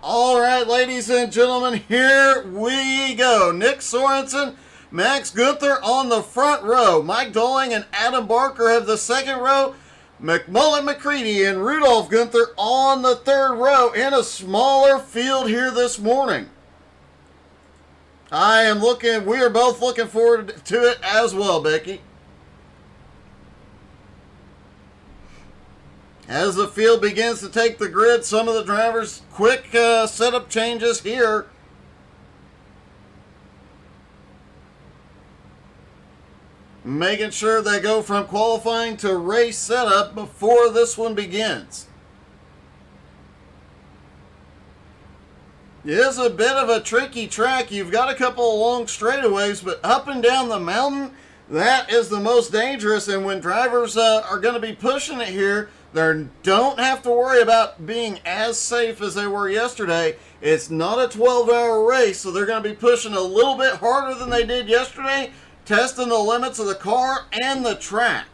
All right, ladies and gentlemen, here we go. Nick Sorensen, Max Gunther on the front row. Mike Doling and Adam Barker have the second row. McMullen, McCready, and Rudolph Gunther on the third row in a smaller field here this morning. We are both looking forward to it as well, Becky. As the field begins to take the grid, some of the drivers, quick setup changes here. Making sure they go from qualifying to race setup before this one begins. It is a bit of a tricky track. You've got a couple of long straightaways, but up and down the mountain, that is the most dangerous. And when drivers are going to be pushing it here, they don't have to worry about being as safe as they were yesterday. It's not a 12-hour race, so they're going to be pushing a little bit harder than they did yesterday, testing the limits of the car and the track.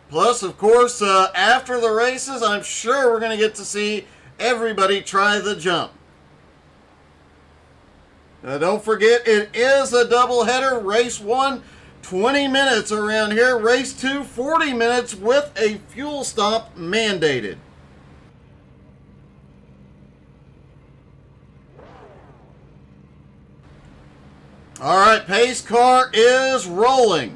Plus, of course, after the races, I'm sure we're going to get to see everybody try the jump. Don't forget, it is a doubleheader. Race 1, 20 minutes around here. Race 2, 40 minutes with a fuel stop mandated. All right, pace car is rolling.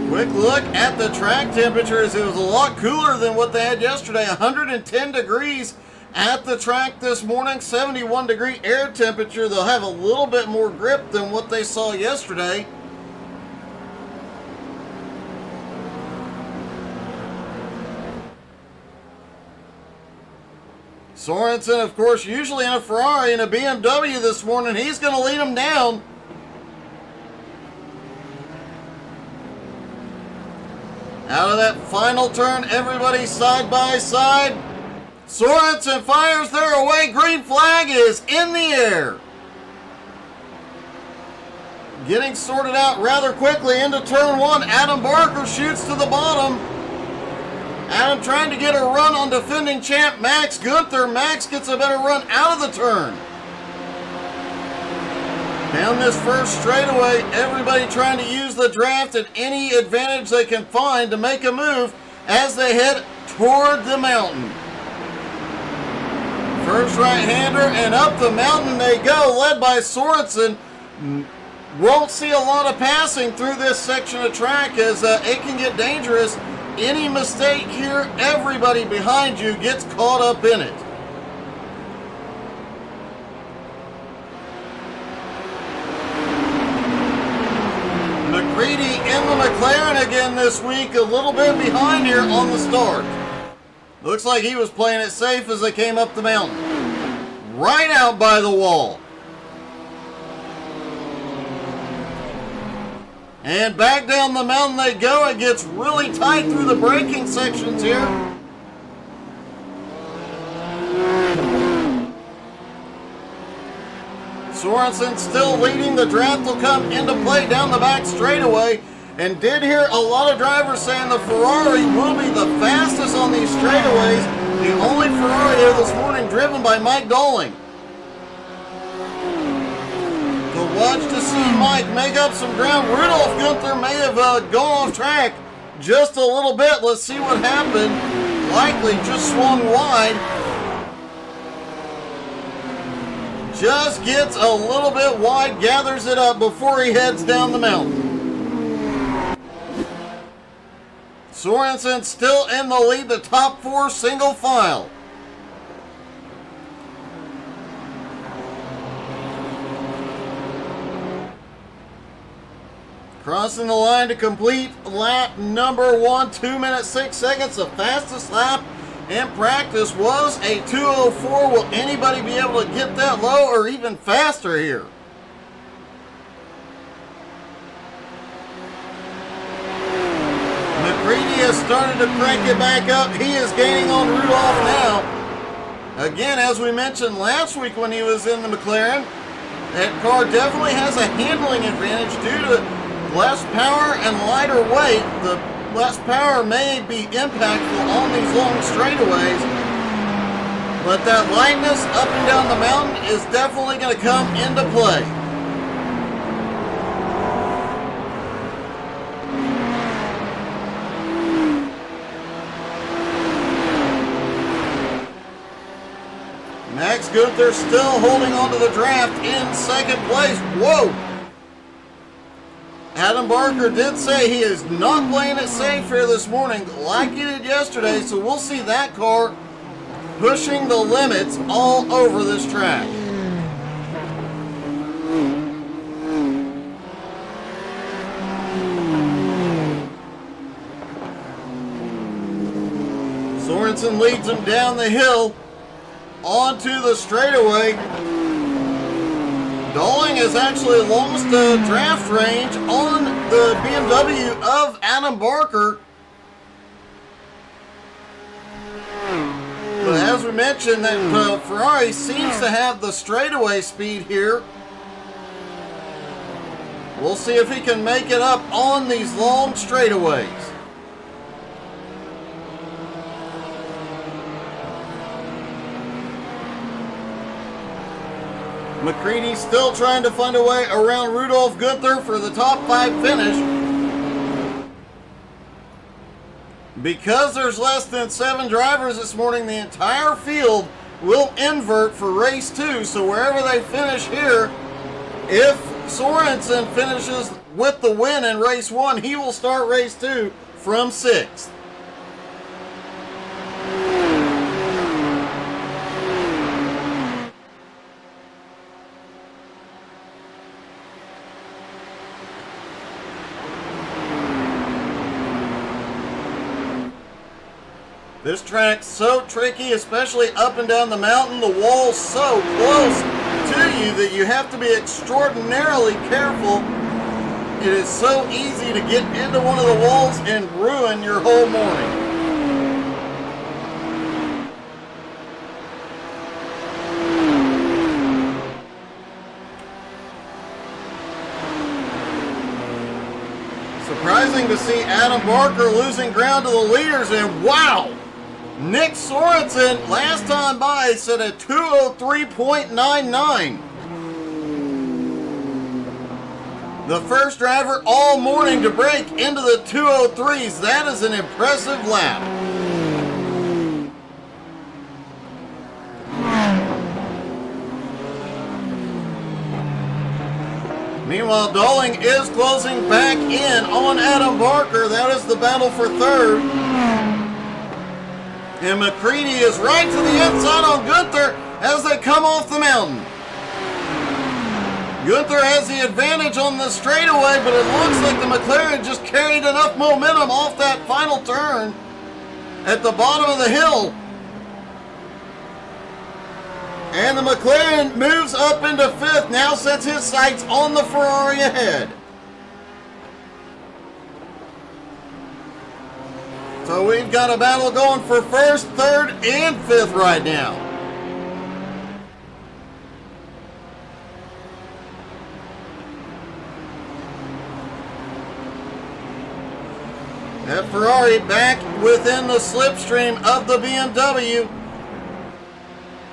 Quick look at the track temperatures. It was a lot cooler than what they had yesterday. 110 degrees at the track this morning. 71 degree air temperature. They'll have a little bit more grip than what they saw yesterday. Sorensen, of course, usually in a Ferrari and a BMW this morning. He's going to lead them down. Out of that final turn, everybody side by side. Sorensen fires their away. Green flag is in the air. Getting sorted out rather quickly into turn 1. Adam Barker shoots to the bottom. Adam trying to get a run on defending champ Max Gunther. Max gets a better run out of the turn. Down this first straightaway, everybody trying to use the draft at any advantage they can find to make a move as they head toward the mountain. First right-hander and up the mountain they go, led by Sorensen. Won't see a lot of passing through this section of track as it can get dangerous. Any mistake here, everybody behind you gets caught up in it. McCready in the McLaren again this week, a little bit behind here on the start. Looks like he was playing it safe as they came up the mountain. Right out by the wall. And back down the mountain they go. It gets really tight through the braking sections here. Sorensen still leading. The draft will come into play down the back straightaway. And did hear a lot of drivers saying the Ferrari will be the fastest on these straightaways. The only Ferrari here this morning driven by Mike Doling. To watch to see Mike make up some ground. Rudolph Gunther may have gone off track just a little bit. Let's see what happened. Likely just swung wide. Just gets a little bit wide, gathers it up before he heads down the mountain. Sorensen still in the lead, the top 4 single file. Crossing the line to complete lap number 1, 2 minutes 6 seconds. The fastest lap in practice was a 2:04. Will anybody be able to get that low or even faster here? McCready has started to crank it back up. He is gaining on Rudolph now. Again, as we mentioned last week when he was in the McLaren, that car definitely has a handling advantage due to less power and lighter weight, the less power may be impactful on these long straightaways, but that lightness up and down the mountain is definitely going to come into play. Max Gunther still holding on to the draft in second place. Whoa! Adam Barker did say he is not playing it safe here this morning like he did yesterday, so we'll see that car pushing the limits all over this track. Sorensen leads him down the hill onto the straightaway. Dowling has actually lost the draft range on the BMW of Adam Barker. But as we mentioned, that Ferrari seems to have the straightaway speed here. We'll see if he can make it up on these long straightaways. McCready still trying to find a way around Rudolf Gunther for the top 5 finish. Because there's less than 7 drivers this morning, the entire field will invert for race 2. So wherever they finish here, if Sorensen finishes with the win in race 1, he will start race 2 from 6th. This track's so tricky, especially up and down the mountain. The wall's so close to you that you have to be extraordinarily careful. It is so easy to get into one of the walls and ruin your whole morning. Surprising to see Adam Barker losing ground to the leaders, and wow! Nick Sorensen, last time by, set a 2:03.99. The first driver all morning to break into the 2:03s. That is an impressive lap. Meanwhile, Dowling is closing back in on Adam Barker. That is the battle for third. And McCready is right to the inside on Gunther as they come off the mountain. Gunther has the advantage on the straightaway, but it looks like the McLaren just carried enough momentum off that final turn at the bottom of the hill. And the McLaren moves up into 5th, now sets his sights on the Ferrari ahead. So we've got a battle going for 1st, 3rd, and 5th right now. That Ferrari back within the slipstream of the BMW.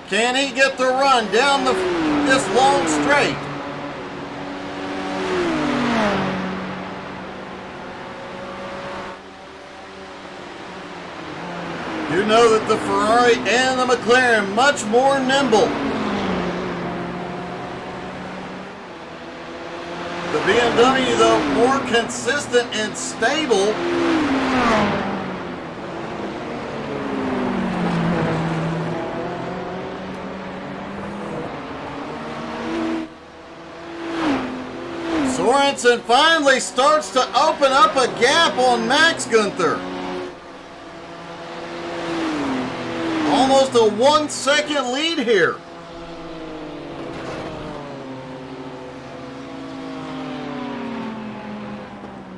Can he get the run down this long straight? You know that the Ferrari and the McLaren much more nimble. The BMW, though, more consistent and stable. Sorensen finally starts to open up a gap on Max Gunther. Almost a 1 second lead here.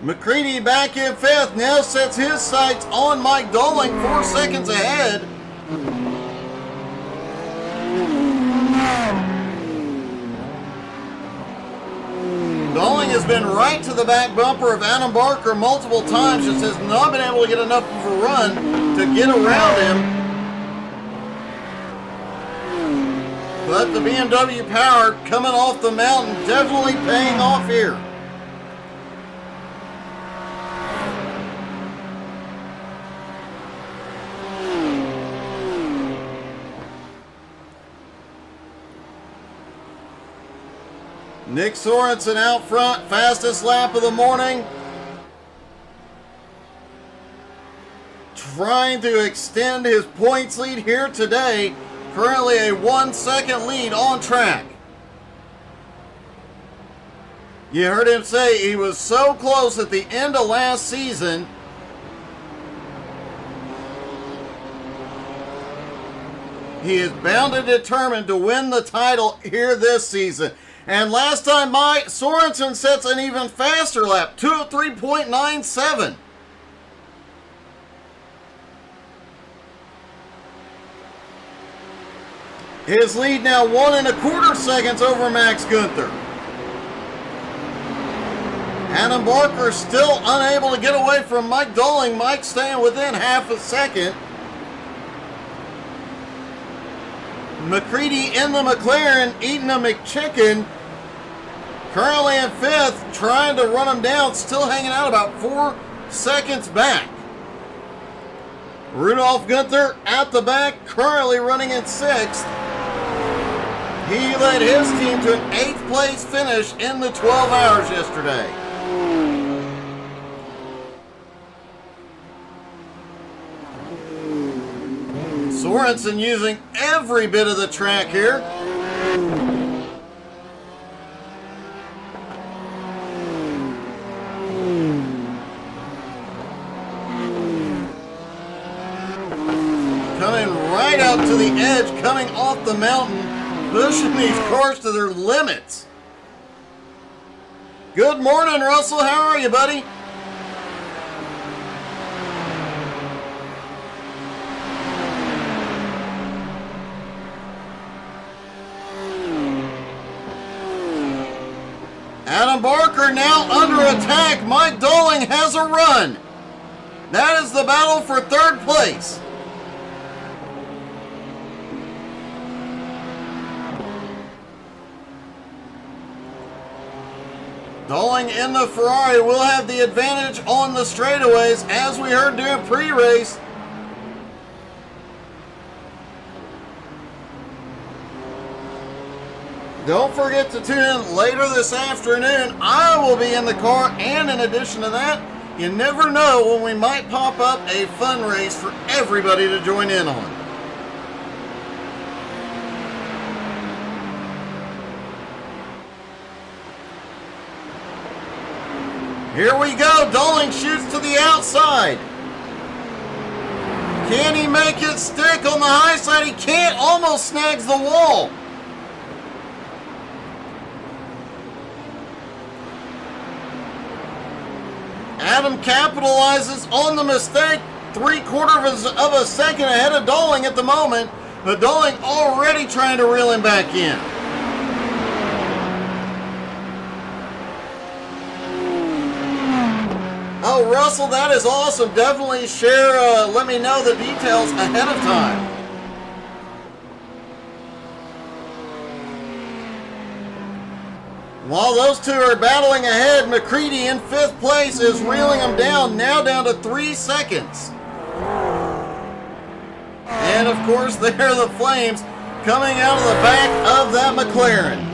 McCready back in 5th, now sets his sights on Mike Dowling, 4 seconds ahead. Dowling has been right to the back bumper of Adam Barker multiple times, just has not been able to get enough of a run to get around him. But the BMW power coming off the mountain definitely paying off here. Nick Sorensen out front, fastest lap of the morning. Trying to extend his points lead here today. Currently a 1 second lead on track. You heard him say he was so close at the end of last season. He is bound and determined to win the title here this season. And last time Mike Sorensen sets an even faster lap, 203.97. His lead now 1 1/4 seconds over Max Gunther. Adam Barker still unable to get away from Mike Dowling. Mike staying within half a second. McCready in the McLaren eating a McChicken. Currently in 5th, trying to run him down, still hanging out about 4 seconds back. Rudolph Gunther at the back, currently running in 6th. He led his team to an 8th place finish in the 12 hours yesterday. Sorensen using every bit of the track here. Coming right out to the edge, coming off the mountain, pushing these cars to their limits. Good morning, Russell. How are you, buddy? Adam Barker now under attack. Mike Dowling has a run. That is the battle for 3rd place. Dowling in the Ferrari will have the advantage on the straightaways, as we heard during pre-race. Don't forget to tune in later this afternoon. I will be in the car, and in addition to that, you never know when we might pop up a fun race for everybody to join in on. Here we go. Dowling shoots to the outside. Can he make it stick on the high side? He can't. Almost snags the wall. Adam capitalizes on the mistake. 3/4 of a second ahead of Dowling at the moment. But Dowling already trying to reel him back in. Oh, Russell, that is awesome. Definitely share, let me know the details ahead of time. While those two are battling ahead, McCready in 5th place is reeling them down, now down to 3 seconds. And of course, there are the flames coming out of the back of that McLaren.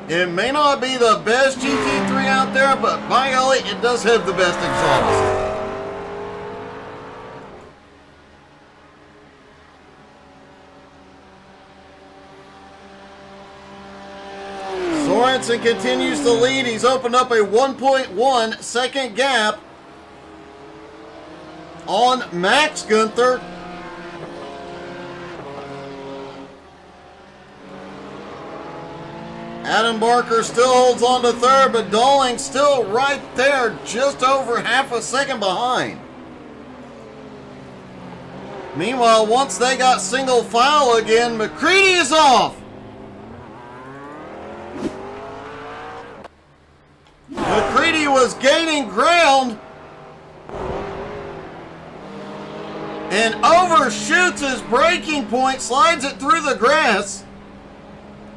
It may not be the best GT3 out there, but by golly, it does have the best exhaust. Sorensen continues to lead. He's opened up a 1.1 second gap on Max Gunther. Adam Barker still holds on to 3rd, but Dowling still right there, just over half a second behind. Meanwhile, once they got single file again, McCready is off. was gaining ground and overshoots his braking point, slides it through the grass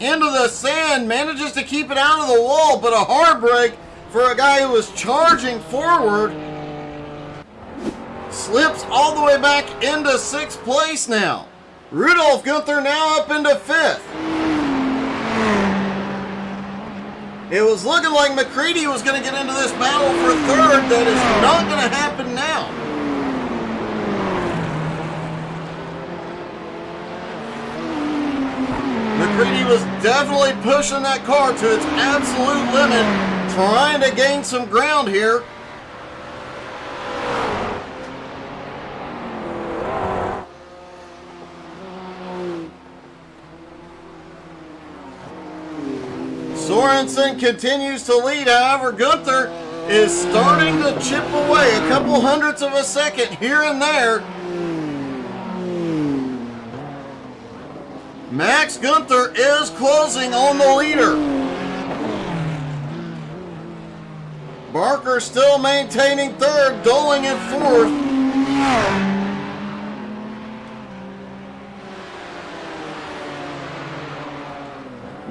into the sand, manages to keep it out of the wall, but a hard brake for a guy who was charging forward. Slips all the way back into 6th place now. Rudolf Gunther now up into 5th. It was looking like McCready was going to get into this battle for 3rd. That is not going to happen now. McCready was definitely pushing that car to its absolute limit, trying to gain some ground here. Sorensen continues to lead, however, Gunther is starting to chip away a couple hundredths of a second here and there. Max Gunther is closing on the leader. Barker still maintaining 3rd, Doling in 4th.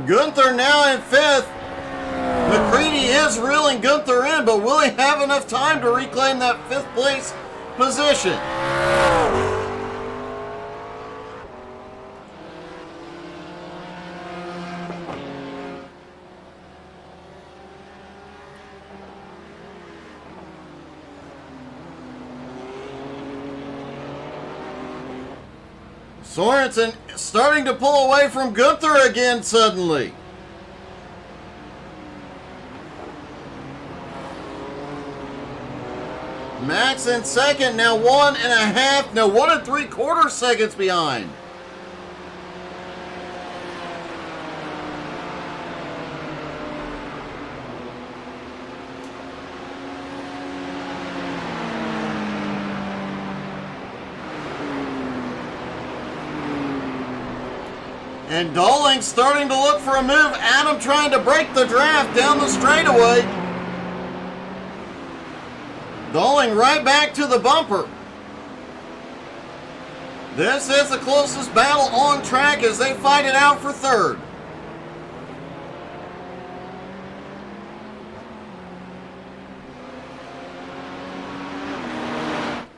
Gunther now in 5th. McCready is reeling Gunther in, but will he have enough time to reclaim that 5th place position? Sorensen starting to pull away from Gunther again suddenly. Max in 2nd, now 1 3/4 seconds behind. And Doling starting to look for a move. Adam trying to break the draft down the straightaway. Doling right back to the bumper. This is the closest battle on track as they fight it out for 3rd.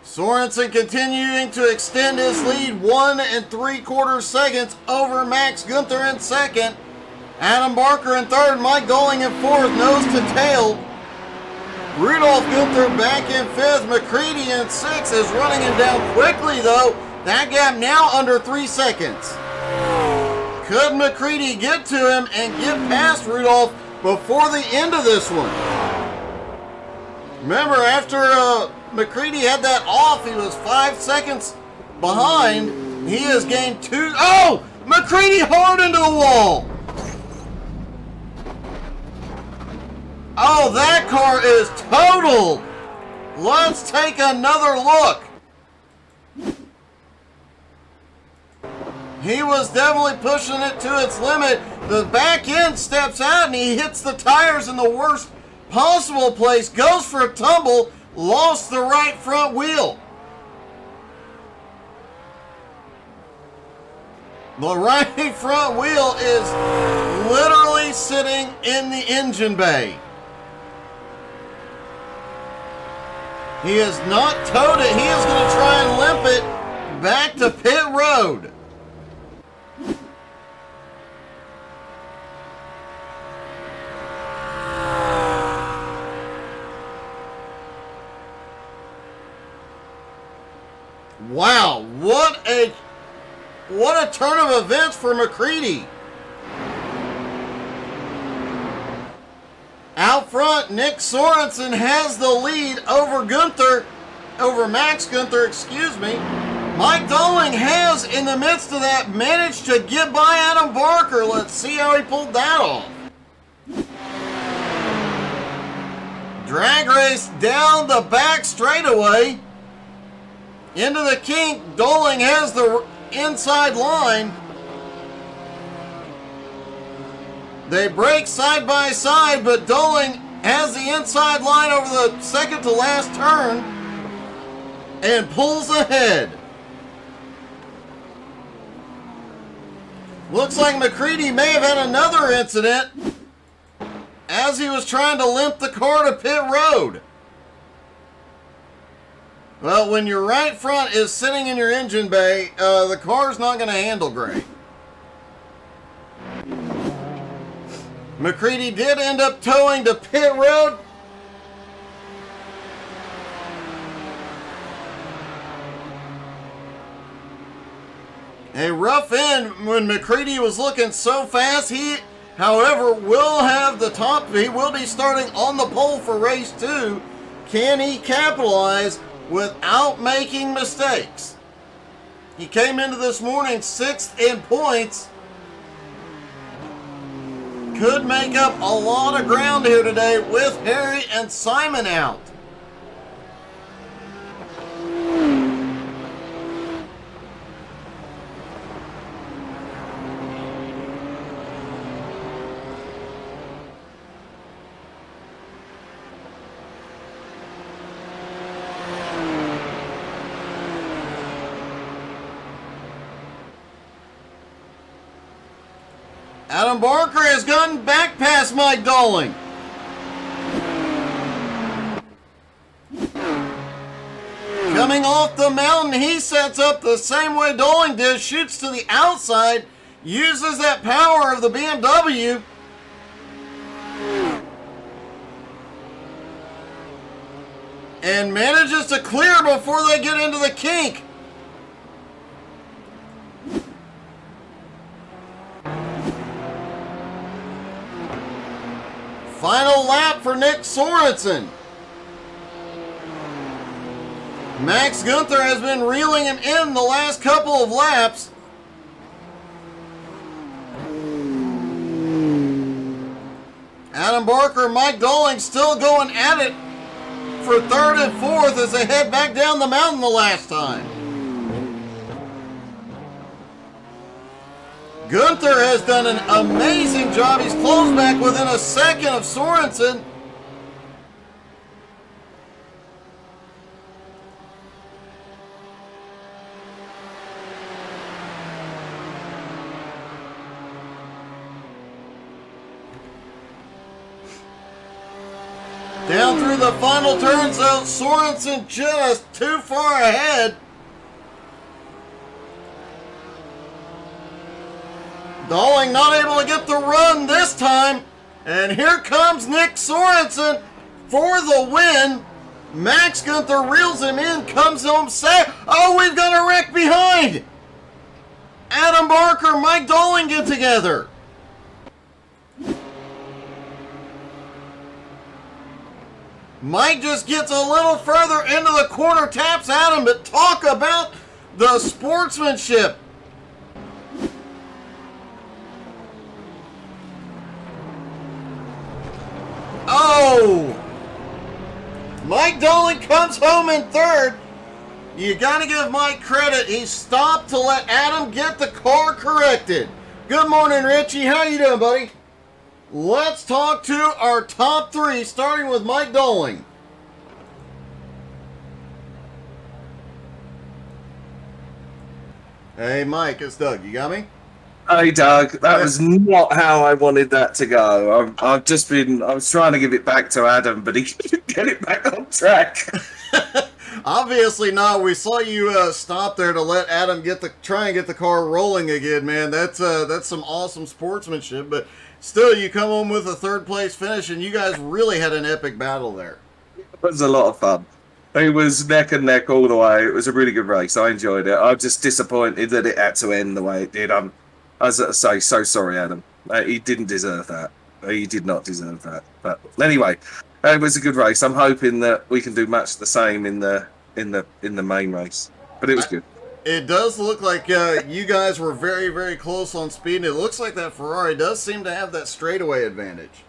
Sorensen continuing to extend his lead 1 3/4 seconds over Max Gunther in 2nd. Adam Barker in 3rd, Mike Doling in 4th, nose to tail. Rudolf Gunther back in 5th, McCready in 6th is running him down quickly though. That gap now under 3 seconds. Could McCready get to him and get past Rudolf before the end of this one? Remember, after McCready had that off, he was 5 seconds behind. He has gained 2. Oh! McCready hard into the wall! Oh, that car is totaled! Let's take another look. He was definitely pushing it to its limit. The back end steps out and he hits the tires in the worst possible place. Goes for a tumble. Lost the right front wheel. The right front wheel is literally sitting in the engine bay. He has not towed it. He is going to try and limp it back to pit road. Wow, what a turn of events for McCready. Out front, Nick Sorensen has the lead over Max Gunther, excuse me. Mike Doling has, in the midst of that, managed to get by Adam Barker. Let's see how he pulled that off. Drag race down the back straightaway. Into the kink, Doling has the inside line. They break side by side, but Doling has the inside line over the second to last turn and pulls ahead. Looks like McCready may have had another incident as he was trying to limp the car to pit road. Well, when your right front is sitting in your engine bay, the car's not going to handle great. McCready did end up towing to pit road. A rough end when McCready was looking so fast. He, however, will have the top. He will be starting on the pole for race 2. Can he capitalize without making mistakes? He came into this morning 6th in points. Could make up a lot of ground here today with Harry and Simon out. Adam Barker has gone back past Mike Dolling. Coming off the mountain, he sets up the same way Dolling did, shoots to the outside, uses that power of the BMW. And manages to clear before they get into the kink. Final lap for Nick Sorensen. Max Gunther has been reeling him in the last couple of laps. Adam Barker, Mike Dolling still going at it for 3rd and 4th as they head back down the mountain the last time. Gunther has done an amazing job. He's closed back within a second of Sorensen. Down through the final turns out, Sorensen just too far ahead. Dolling not able to get the run this time. And here comes Nick Sorensen for the win. Max Gunther reels him in, comes home safe. Oh, we've got a wreck behind. Adam Barker, Mike Dolling get together. Mike just gets a little further into the corner, taps Adam, but talk about the sportsmanship. Oh! Mike Dolling comes home in 3rd. You got to give Mike credit. He stopped to let Adam get the car corrected. Good morning, Richie. How you doing, buddy? Let's talk to our top 3, starting with Mike Dolling. Hey, Mike, it's Doug. You got me? Hey, Doug. That was not how I wanted that to go. I was trying to give it back to Adam, but he couldn't get it back on track. Obviously not. We saw you stop there to let Adam try and get the car rolling again, man. That's some awesome sportsmanship, but still, you come home with a 3rd place finish, and you guys really had an epic battle there. It was a lot of fun. It was neck and neck all the way. It was a really good race. I enjoyed it. I'm just disappointed that it had to end the way it did. As I say, so sorry, Adam. He didn't deserve that. He did not deserve that. But anyway, it was a good race. I'm hoping that we can do much the same in the main race. But it was good. It does look like you guys were very, very close on speed, and it looks like that Ferrari does seem to have that straightaway advantage.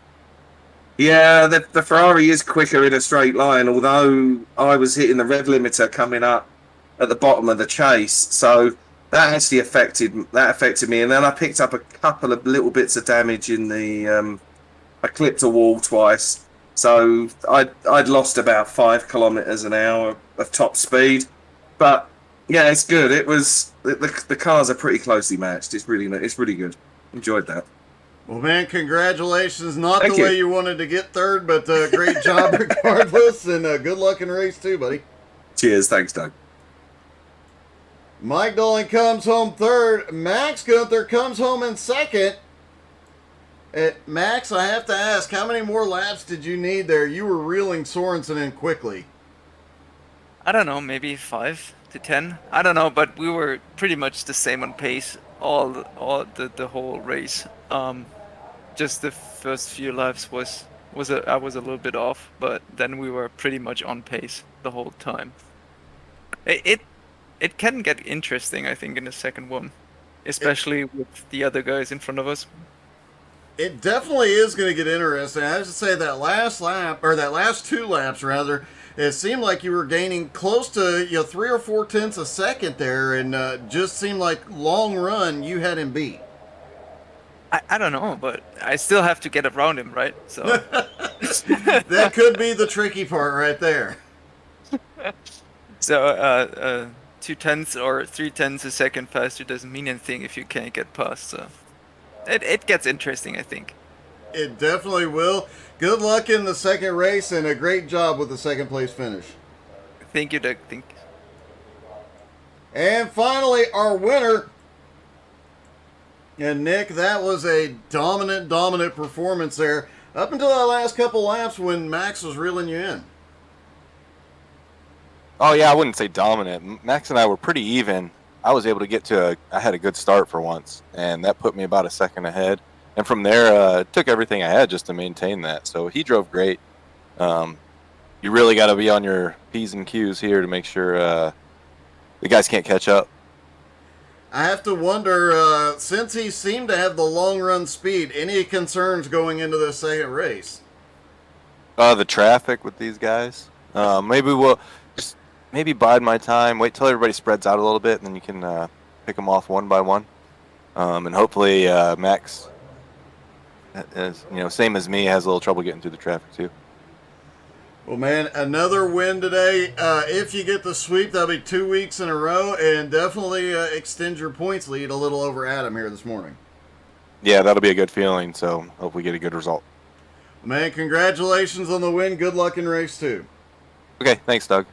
Yeah, the Ferrari is quicker in a straight line, although I was hitting the rev limiter coming up at the bottom of the chase, so that actually affected me. And then I picked up a couple of little bits of damage in the I clipped a wall twice, So I'd lost about 5 kilometers an hour of top speed, but yeah, it's good. It was the cars are pretty closely matched. It's really good. Enjoyed that. Well, man, congratulations. Not the Thank you. way you wanted to get third, but great job regardless, and good luck in race 2, buddy. Cheers. Thanks, Doug. Mike Dolan comes home third. Max Gunther comes home in second. Max, I have to ask, how many more laps did you need there? You were reeling Sorensen in quickly. I don't know, maybe 5 to 10. I don't know, but we were pretty much the same on pace all the whole race. Just the first few laps I was a little bit off, but then we were pretty much on pace the whole time. It can get interesting, I think, in the second one, especially with the other guys in front of us. It definitely is going to get interesting. I have to say that last lap, or that last 2 laps rather, it seemed like you were gaining close to 3 or 4 tenths a second there, and just seemed like long run you had him beat. I don't know, but I still have to get around him, right? So that could be the tricky part right there. So 2 tenths or 3 tenths a second faster doesn't mean anything if you can't get past. So it gets interesting, I think. It definitely will. Good luck in the second race, and a great job with the second place finish. Thank you, Doug. Thank you. And finally, our winner. And Nick, that was a dominant performance there. Up until that last couple laps when Max was reeling you in. Oh, yeah, I wouldn't say dominant. Max and I were pretty even. I was able to get I had a good start for once, and that put me about a second ahead. And from there, it took everything I had just to maintain that. So he drove great. You really got to be on your P's and Q's here to make sure the guys can't catch up. I have to wonder, since he seemed to have the long run speed, any concerns going into this second race? The traffic with these guys. Maybe we'll just bide my time, wait till everybody spreads out a little bit, and then you can pick them off one by one. And hopefully Max, same as me, has a little trouble getting through the traffic too. Well, man, another win today. If you get the sweep, that'll be 2 weeks in a row, and definitely extend your points lead a little over Adam here this morning. Yeah, that'll be a good feeling, so hope we get a good result. Man, congratulations on the win. Good luck in race 2. Okay, thanks, Doug.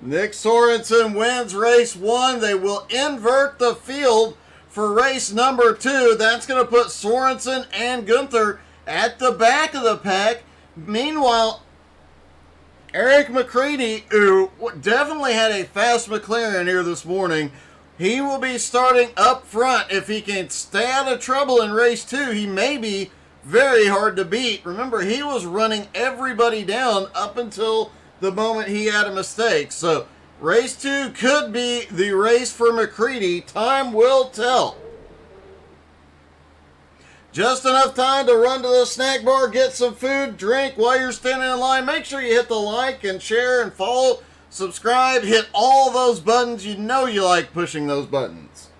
Nick Sorensen wins race 1. They will invert the field for race number 2. That's going to put Sorensen and Gunther at the back of the pack. Meanwhile, Eric McCready, who definitely had a fast McLaren here this morning, he will be starting up front. If he can stay out of trouble in race 2, he may be very hard to beat. Remember, he was running everybody down up until the moment he had a mistake. So, race 2 could be the race for McCready. Time will tell. Just enough time to run to the snack bar, get some food, drink while you're standing in line. Make sure you hit the like and share and follow, subscribe, hit all those buttons. You know you like pushing those buttons.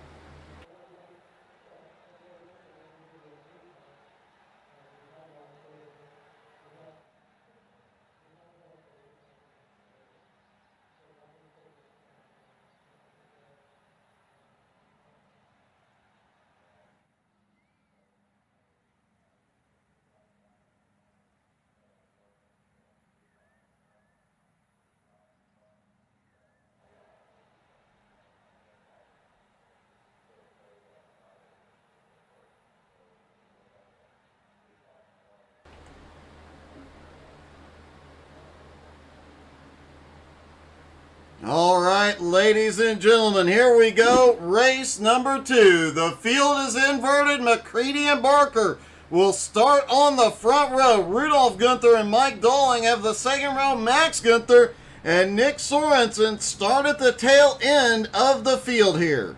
All right, ladies and gentlemen, here we go. Race number 2. The field is inverted. McCready and Barker will start on the front row. Rudolph Gunther and Mike Dolling have the second row. Max Gunther and Nick Sorensen start at the tail end of the field here.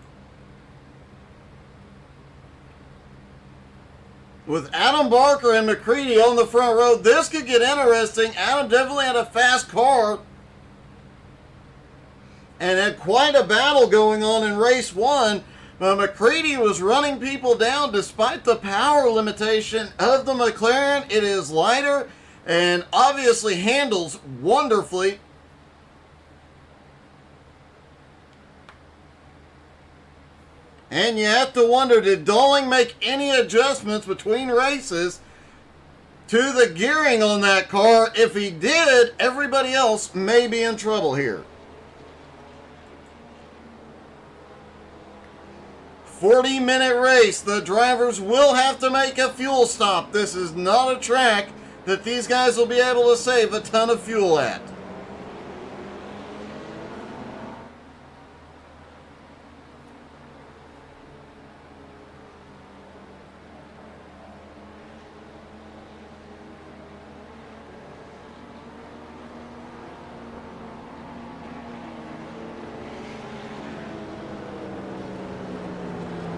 With Adam Barker and McCready on the front row, this could get interesting. Adam definitely had a fast car and had quite a battle going on in race 1. But McCready was running people down despite the power limitation of the McLaren. It is lighter and obviously handles wonderfully. And you have to wonder, did Dowling make any adjustments between races to the gearing on that car? If he did, everybody else may be in trouble here. 40-minute race. The drivers will have to make a fuel stop. This is not a track that these guys will be able to save a ton of fuel at.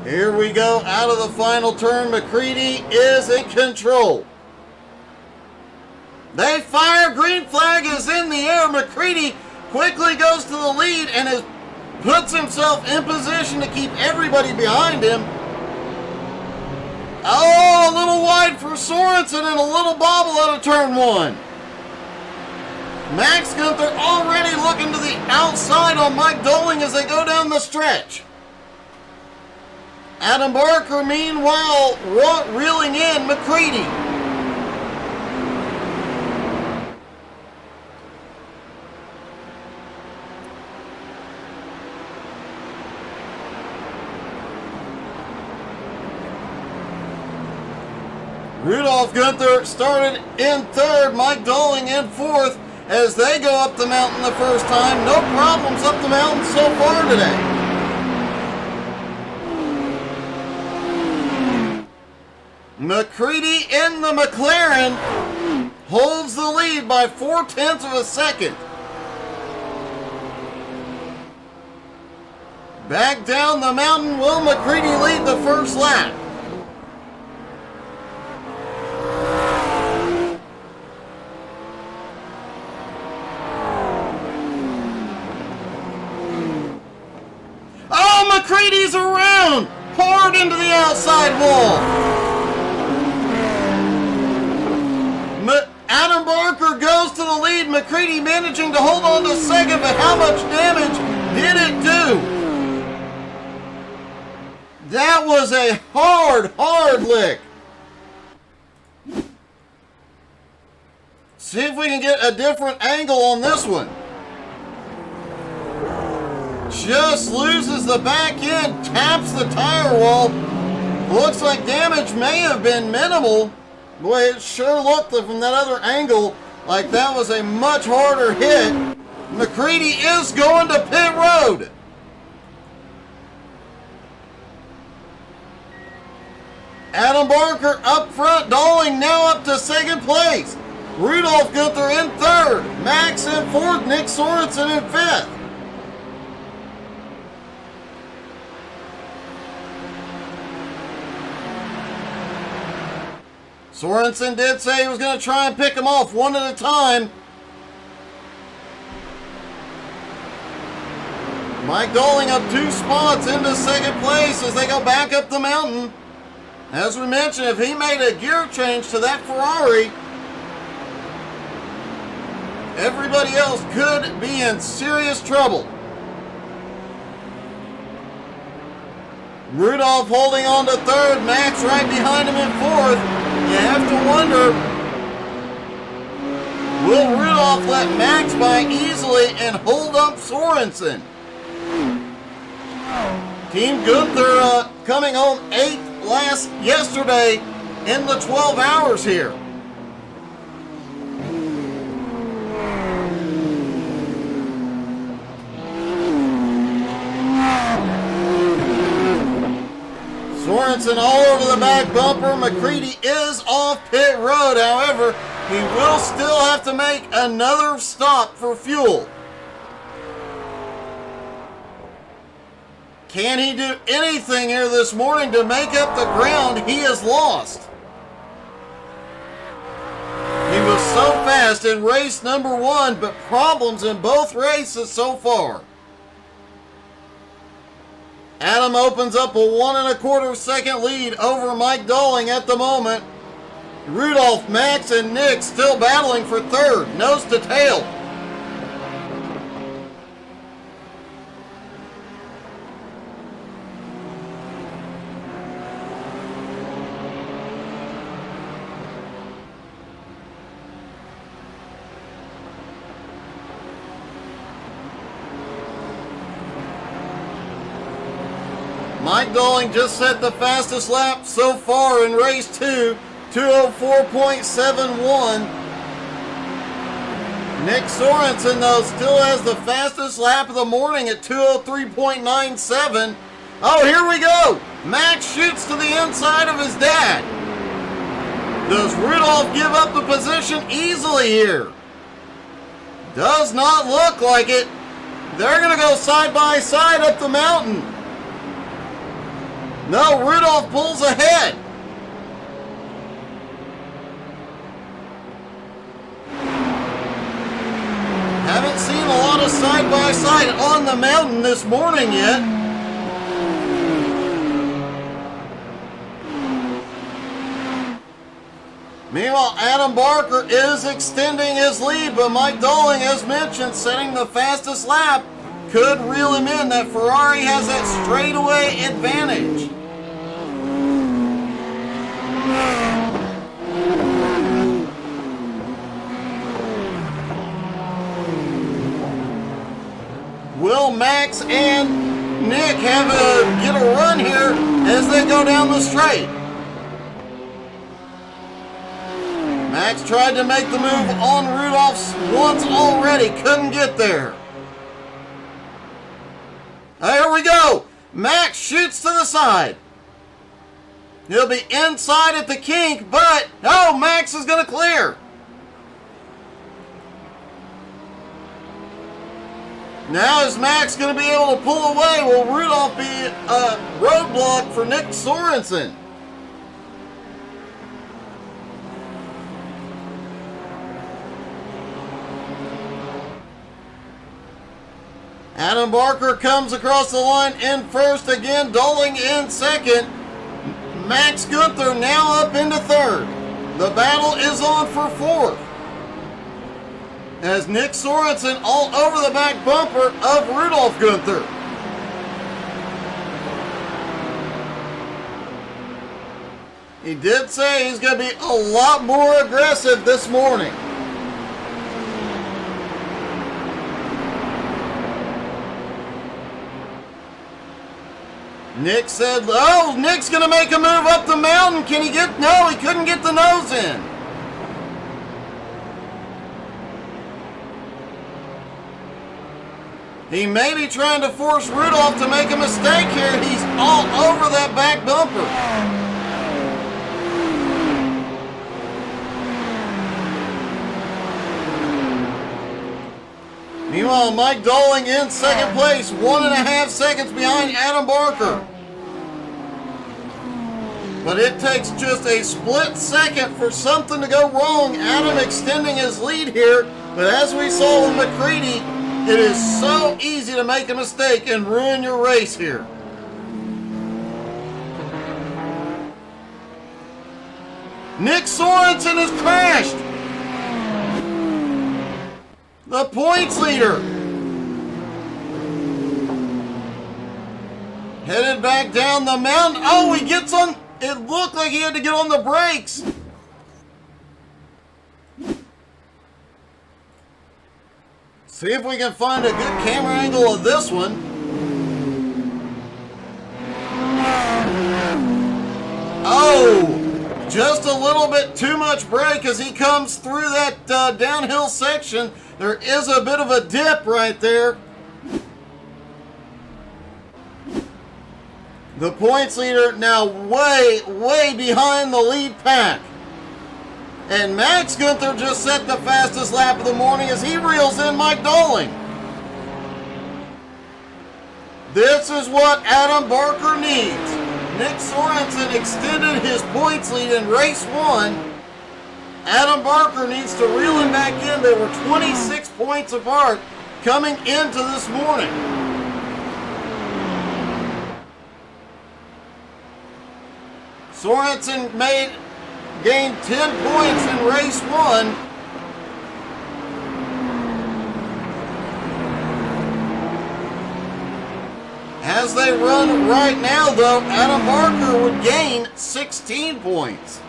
Here we go, out of the final turn. McCready is in control. They fire, green flag is in the air. McCready quickly goes to the lead and puts himself in position to keep everybody behind him. Oh, a little wide for Sorensen and a little bobble out of turn one. Max Gunther already looking to the outside on Mike Dowling as they go down the stretch. Adam Barker, meanwhile, reeling in McCready. Rudolph Gunther started in third, Mike Dowling in fourth as they go up the mountain the first time. No problems up the mountain so far today. McCready in the McLaren holds the lead by 0.4 of a second. Back down the mountain, will McCready lead the first lap? Oh, McCready's around! Hard into the outside wall. Adam Barker goes to the lead. McCready managing to hold on to second, but how much damage did it do? That was a hard lick. See if we can get a different angle on this one. Just loses the back end, taps the tire wall. Looks like damage may have been minimal. Boy, it sure looked from that other angle like that was a much harder hit. McCready is going to pit road. Adam Barker up front, Dowling now up to second place. Rudolph Gunther in third, Max in fourth, Nick Sorensen in fifth. Sorensen did say he was going to try and pick them off one at a time. Mike Dowling up 2 spots into second place as they go back up the mountain. As we mentioned, if he made a gear change to that Ferrari, everybody else could be in serious trouble. Rudolph holding on to third, Max right behind him in fourth. You have to wonder, will Rudolph let Max by easily and hold up Sorensen? Team Gunther coming home 8th yesterday in the 12 hours here. Sorensen all over the back bumper. McCready is off pit road. However, he will still have to make another stop for fuel. Can he do anything here this morning to make up the ground he has lost? He was so fast in race number 1, but problems in both races so far. Adam opens up a 1.25 second lead over Mike Dolling at the moment. Rudolph, Max, and Nick still battling for third, nose to tail. Mike Dolling just set the fastest lap so far in race 2, 2:04.71. Nick Sorensen, though, still has the fastest lap of the morning at 2:03.97. Oh, here we go. Max shoots to the inside of his dad. Does Rudolph give up the position easily here? Does not look like it. They're going to go side by side up the mountain. No, Rudolph pulls ahead. Haven't seen a lot of side-by-side on the mountain this morning yet. Meanwhile, Adam Barker is extending his lead, but Mike Dolling, as mentioned, setting the fastest lap, could reel him in. That Ferrari has that straightaway advantage. Will Max and Nick get a run here as they go down the straight? Max tried to make the move on Rudolph once already, couldn't get there. There we go. Max shoots to the side. He'll be inside at the kink, but oh, Max is going to clear. Now is Max going to be able to pull away? Will Rudolph be a roadblock for Nick Sorensen? Adam Barker comes across the line in first again, Dolling in second. Max Gunther now up into third. The battle is on for fourth, as Nick Sorensen all over the back bumper of Rudolph Gunther. He did say he's going to be a lot more aggressive this morning. Nick said, oh, Nick's going to make a move up the mountain. Can he get, no, he couldn't get the nose in. He may be trying to force Rudolph to make a mistake here. He's all over that back bumper. Meanwhile, Mike Dolling in second place, 1.5 seconds behind Adam Barker. But it takes just a split second for something to go wrong. Adam extending his lead here, but as we saw with McCready, it is so easy to make a mistake and ruin your race here. Nick Sorensen has crashed. The points leader. Headed back down the mountain. Oh, he gets on. It looked like he had to get on the brakes. See if we can find a good camera angle of this one. Oh, just a little bit too much brake as he comes through that downhill section. There is a bit of a dip right there. The points leader now way, way behind the lead pack. And Max Gunther just set the fastest lap of the morning as he reels in Mike Dolling. This is what Adam Barker needs. Nick Sorensen extended his points lead in race 1. Adam Barker needs to reel him back in. They were 26 points apart coming into this morning. Sorensen gained 10 points in race 1. As they run right now, though, Adam Barker would gain 16 points.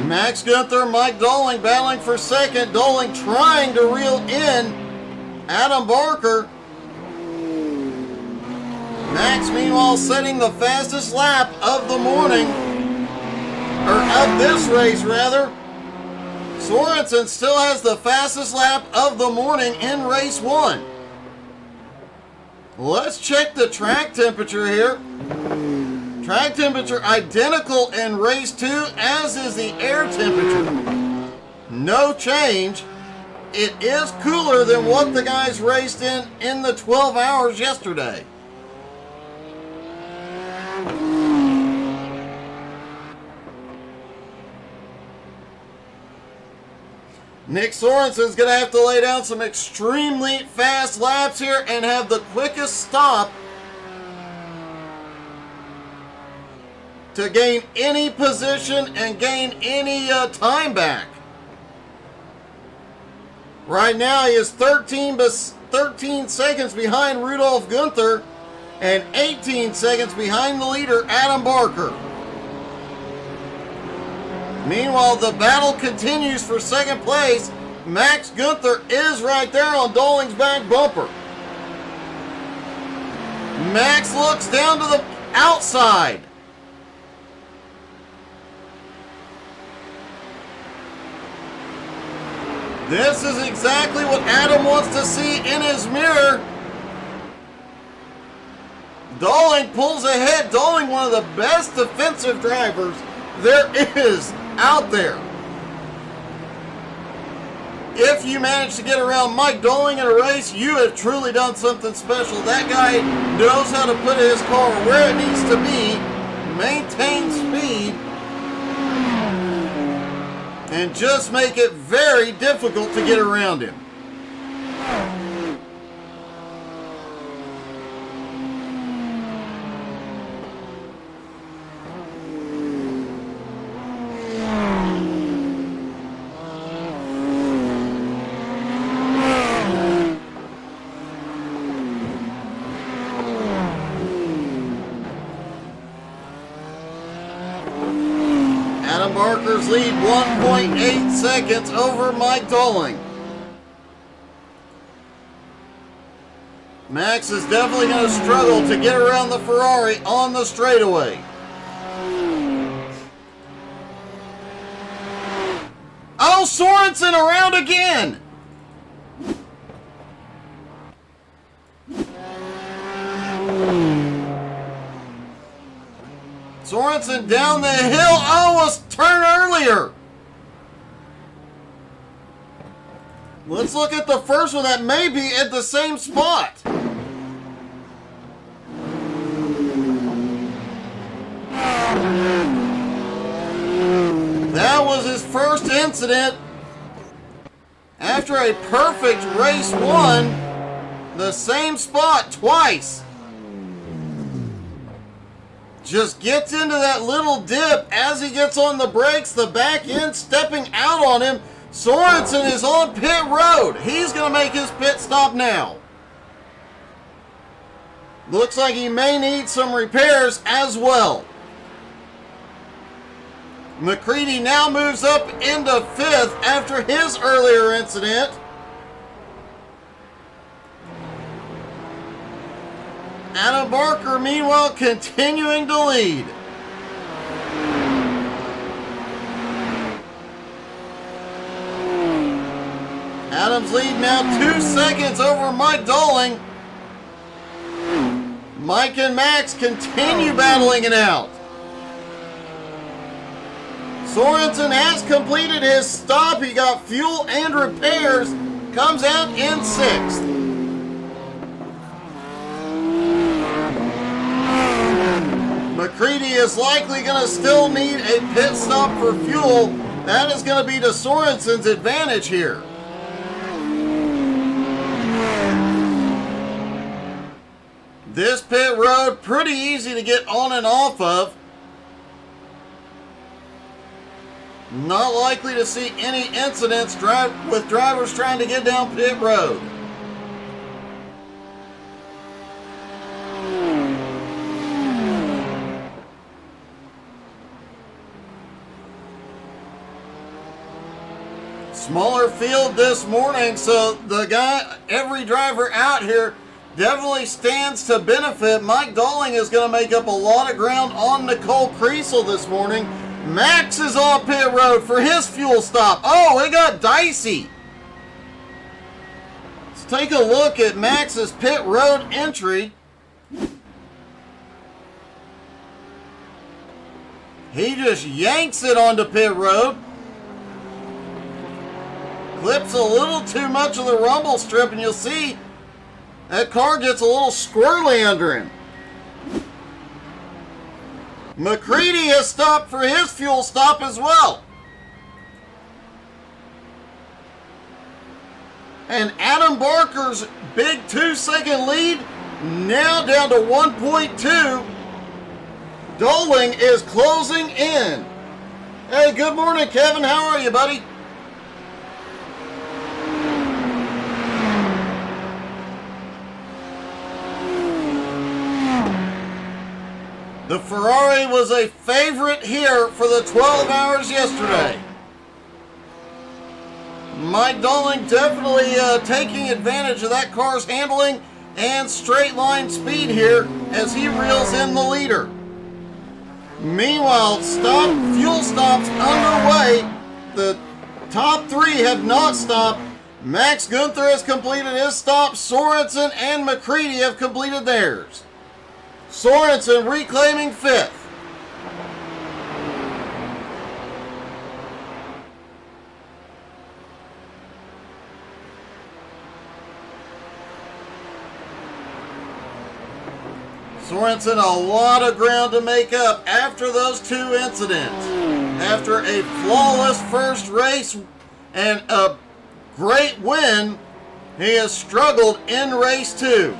Max Gunther, Mike Dolling battling for second. Dolling trying to reel in Adam Barker. Max, meanwhile, setting the fastest lap of the morning. Or of this race, rather. Sorensen still has the fastest lap of the morning in race 1. Let's check the track temperature here. Track temperature identical in race 2, as is the air temperature. No change. It is cooler than what the guys raced in the 12 hours yesterday. Nick Sorensen's going to have to lay down some extremely fast laps here and have the quickest stop to gain any position and gain any time back. Right now he is 13 seconds behind Rudolf Gunther and 18 seconds behind the leader, Adam Barker. Meanwhile, the battle continues for second place. Max Gunther is right there on Dolling's back bumper. Max looks down to the outside. This is exactly what Adam wants to see in his mirror. Dolling pulls ahead. Dolling, one of the best defensive drivers there is out there. If you manage to get around Mike Dolling in a race, you have truly done something special. That guy knows how to put his car where it needs to be, maintain speed, and just make it very difficult to get around him. Barker's lead 1.8 seconds over Mike Dolling. Max is definitely going to struggle to get around the Ferrari on the straightaway. Oh, Sorensen around again! Sorensen down the hill. Oh, a turn earlier. Let's look at the first one that may be at the same spot. That was his first incident after a perfect race 1. The same spot twice. Just gets into that little dip as he gets on the brakes, the back end stepping out on him. Sorensen is on pit road. He's going to make his pit stop now. Looks like he may need some repairs as well. McCready now moves up into 5th after his earlier incident. Adam Barker, meanwhile, continuing to lead. Adam's lead now 2 seconds over Mike Dolling. Mike and Max continue battling it out. Sorensen has completed his stop. He got fuel and repairs. Comes out in 6th. McCready is likely going to still need a pit stop for fuel. That is going to be to Sorensen's advantage here. This pit road, pretty easy to get on and off of. Not likely to see any incidents with drivers trying to get down pit road. Smaller field this morning, so every driver out here definitely stands to benefit. Mike Dolling is going to make up a lot of ground on Nicole Kriesel this morning. Max is on pit road for his fuel stop. Oh, it got dicey. Let's take a look at Max's pit road entry. He just yanks it onto pit road. Clips a little too much of the rumble strip, and you'll see that car gets a little squirrely under him. McCready has stopped for his fuel stop as well. And Adam Barker's big 2-second lead now down to 1.2. Dolling is closing in. Hey, good morning, Kevin. How are you, buddy? The Ferrari was a favorite here for the 12 hours yesterday. Mike Dolling definitely taking advantage of that car's handling and straight line speed here as he reels in the leader. Meanwhile, fuel stops underway. The top three have not stopped. Max Gunther has completed his stop. Sorensen and McCready have completed theirs. Sorensen reclaiming fifth. Sorensen, a lot of ground to make up after those two incidents. After a flawless first race and a great win, he has struggled in race 2.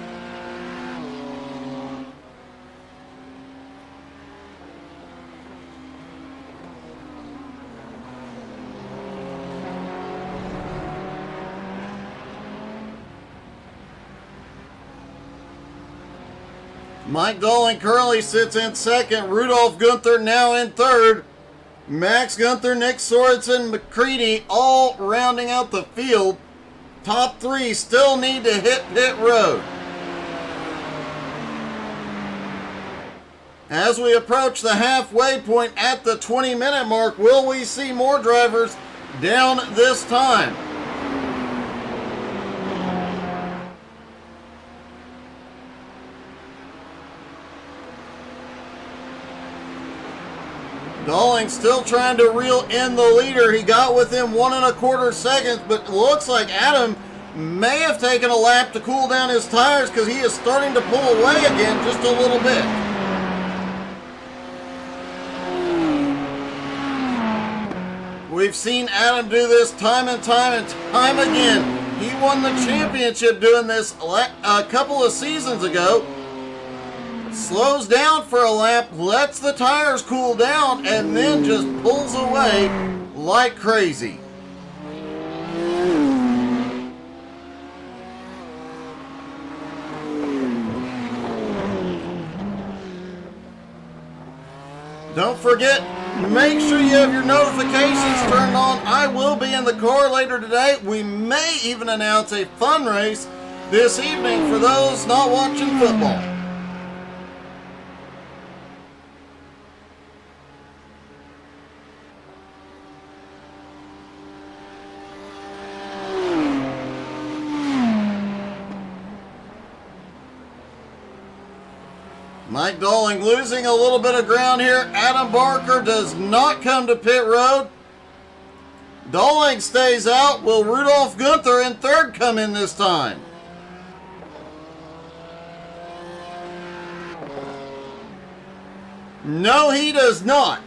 Mike Dolling currently sits in second. Rudolph Gunther now in third. Max Gunther, Nick Sorensen, McCready all rounding out the field. Top three still need to hit pit road. As we approach the halfway point at the 20-minute mark, will we see more drivers down this time? Dolling still trying to reel in the leader. He got within 1 1/4 seconds, but looks like Adam may have taken a lap to cool down his tires because he is starting to pull away again just a little bit. We've seen Adam do this time and time again. He won the championship doing this a couple of seasons ago. Slows down for a lap, lets the tires cool down, and then just pulls away like crazy. Don't forget, make sure you have your notifications turned on. I will be in the car later today. We may even announce a fun race this evening for those not watching football. Mike Dolling losing a little bit of ground here. Adam Barker does not come to pit road. Dolling stays out. Will Rudolph Gunther in third come in this time? No, he does not.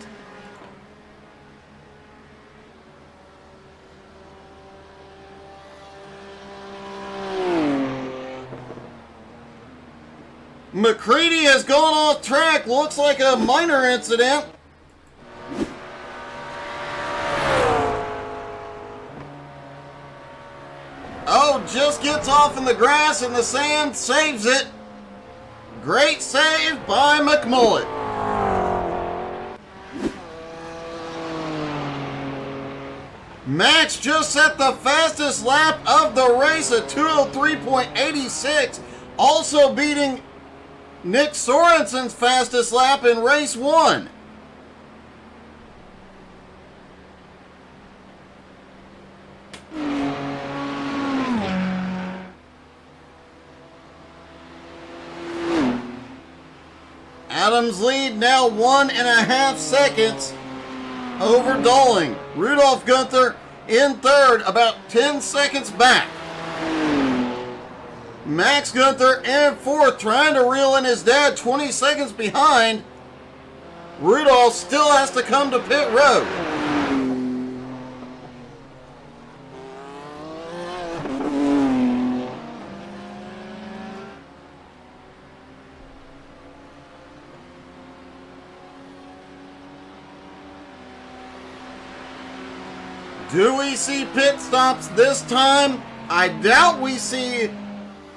McCready has gone off track. Looks like a minor incident. Oh, just gets off in the grass and the sand, saves it. Great save by McMullet. Max just set the fastest lap of the race at 2:03.86, also beating Nick Sorensen's fastest lap in race 1. Adams' lead now 1.5 seconds over Dowling. Rudolph Gunther in third, about 10 seconds back. Max Gunther in fourth, trying to reel in his dad, 20 seconds behind. Rudolph still has to come to pit road. Do we see pit stops this time? I doubt we see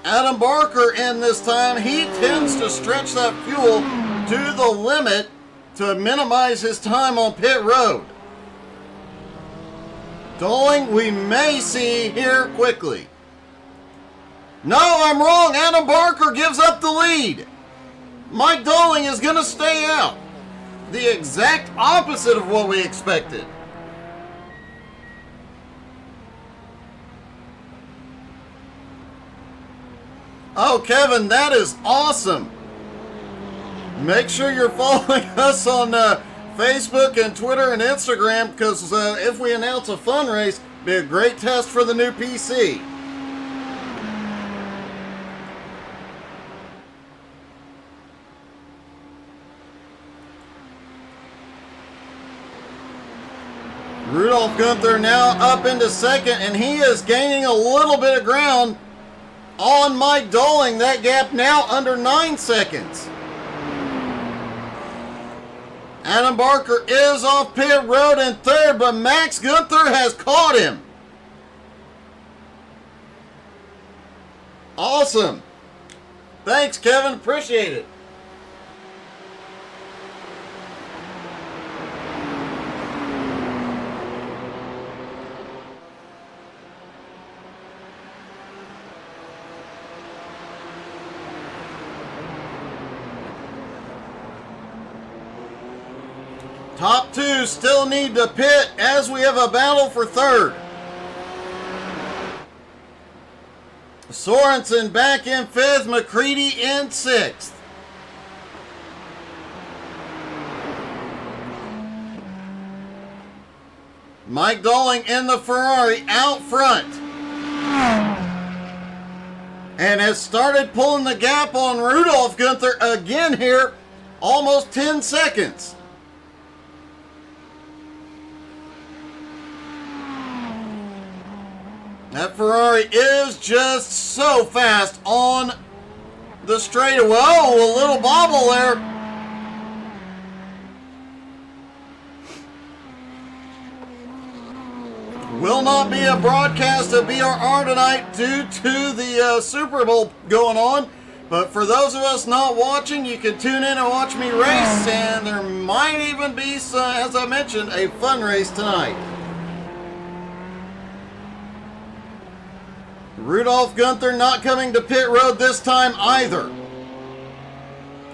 Adam Barker in this time. He tends to stretch that fuel to the limit to minimize his time on pit road. Dowling, we may see here quickly. No, I'm wrong. Adam Barker gives up the lead. Mike Dowling is going to stay out. The exact opposite of what we expected. Oh, Kevin, that is awesome. Make sure you're following us on Facebook and Twitter and Instagram, because if we announce a fun race, it'd be a great test for the new PC. Rudolph Gunther now up into second, and he is gaining a little bit of ground on Mike Dowling. That gap now under 9 seconds. Adam Barker is off pit road in third, but Max Gunther has caught him. Awesome. Thanks, Kevin. Appreciate it. Top two still need to pit as we have a battle for third. Sorensen back in fifth, McCready in sixth. Mike Dowling in the Ferrari out front. And has started pulling the gap on Rudolph Gunther again here, almost 10 seconds. That Ferrari is just so fast on the straightaway. Oh, a little bobble there. Will not be a broadcast of BRR tonight due to the Super Bowl going on. But for those of us not watching, you can tune in and watch me race. And there might even be, as I mentioned, a fun race tonight. Rudolph Gunther not coming to pit road this time either.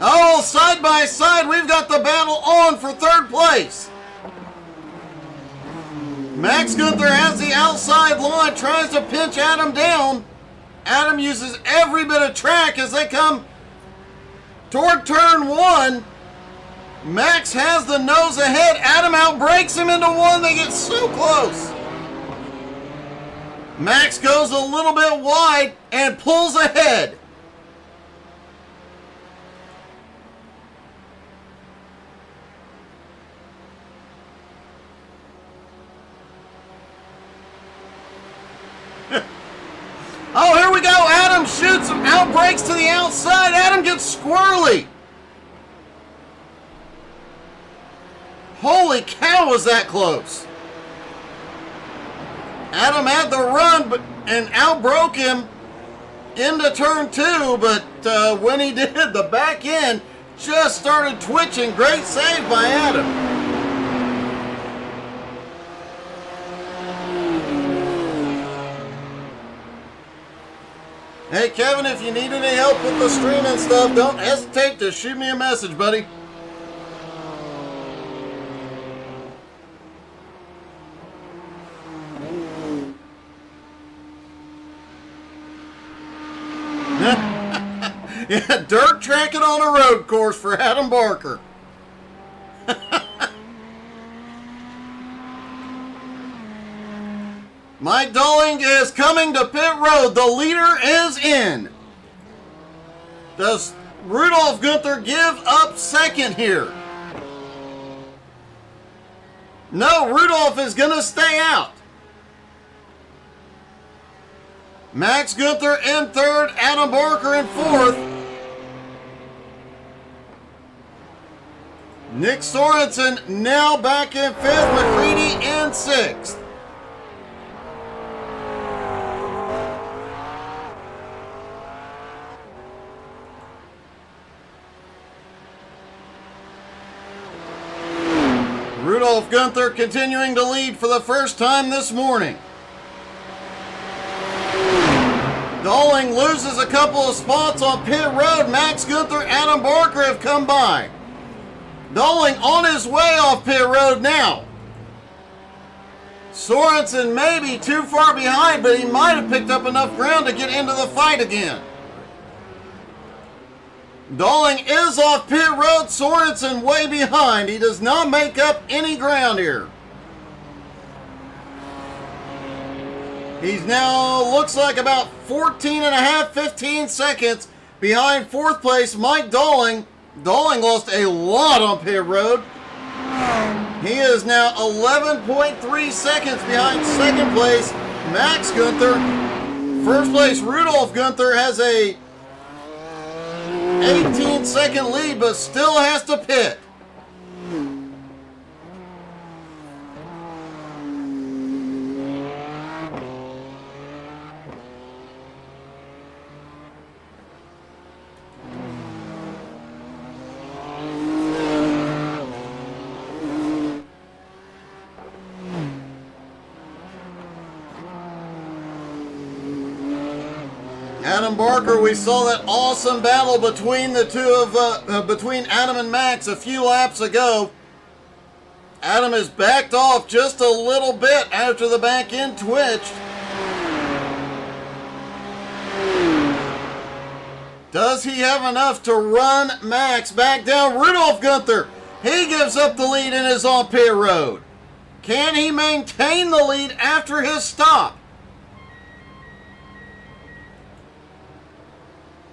Oh, side by side, we've got the battle on for third place. Max Gunther has the outside line, tries to pinch Adam down. Adam uses every bit of track as they come toward turn one. Max has the nose ahead. Adam outbreaks him into one. They get so close. Max goes a little bit wide and pulls ahead. Oh, here we go. Adam shoots with some outbreaks to the outside. Adam gets squirrely. Holy cow, was that close. Adam had the run and outbroke him into turn 2, but when he did, the back end just started twitching. Great save by Adam. Hey Kevin, if you need any help with the stream and stuff, don't hesitate to shoot me a message, buddy. Yeah, dirt tracking on a road course for Adam Barker. Mike Dolling is coming to pit road. The leader is in. Does Rudolph Gunther give up second here? No, Rudolph is going to stay out. Max Gunther in third, Adam Barker in fourth. Nick Sorensen now back in fifth, McCready in sixth. Rudolph Gunther continuing to lead for the first time this morning. Dolling loses a couple of spots on pit road. Max Gunther, Adam Barker have come by. Dolling on his way off pit road now. Sorensen may be too far behind, but he might have picked up enough ground to get into the fight again. Dolling is off pit road. Sorensen way behind. He does not make up any ground here. He's now, looks like about 14 and a half, 15 seconds behind fourth place, Mike Dolling. Dolling lost a lot on pit road. He is now 11.3 seconds behind second place, Max Gunther. First place, Rudolph Gunther has a 18-second lead, but still has to pit. Adam Barker, we saw that awesome battle between the two between Adam and Max a few laps ago. Adam has backed off just a little bit after the back end twitched. Does he have enough to run Max back down? Rudolph Gunther, he gives up the lead and is on pit road. Can he maintain the lead after his stop?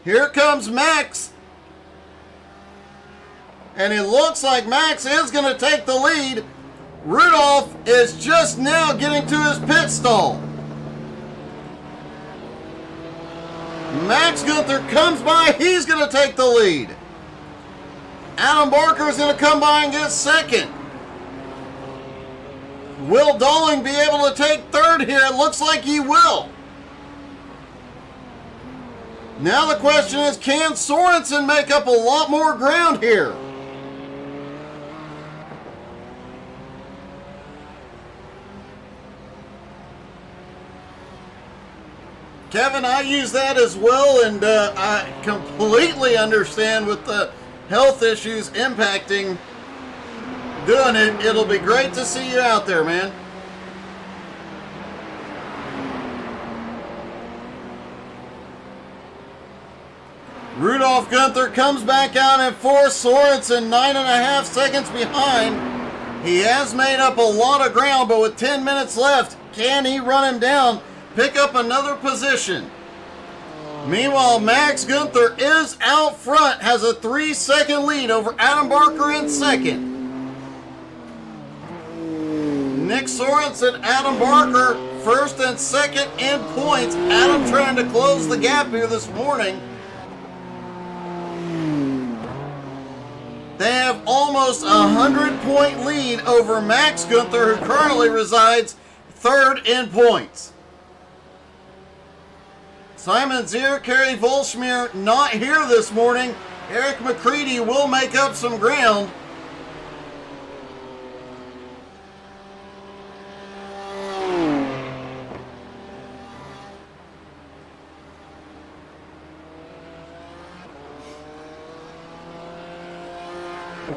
Here comes Max. And it looks like Max is going to take the lead. Rudolph is just now getting to his pit stall. Max Gunther comes by. He's going to take the lead. Adam Barker is going to come by and get second. Will Dolling be able to take third here? It looks like he will. Now the question is, can Sorensen make up a lot more ground here? Kevin, I use that as well, and I completely understand with the health issues impacting doing it. It'll be great to see you out there, man. Rudolph Gunther comes back out in fourth. Sorensen 9.5 seconds behind. He has made up a lot of ground, but with 10 minutes left, can he run him down, pick up another position? Meanwhile, Max Gunther is out front, has a 3-second lead over Adam Barker in second. Nick Sorensen, Adam Barker first and second in points. Adam trying to close the gap here this morning. They have almost a 100-point lead over Max Gunther, who currently resides third in points. Simon Zier, Kerry Volschmier not here this morning. Eric McCready will make up some ground.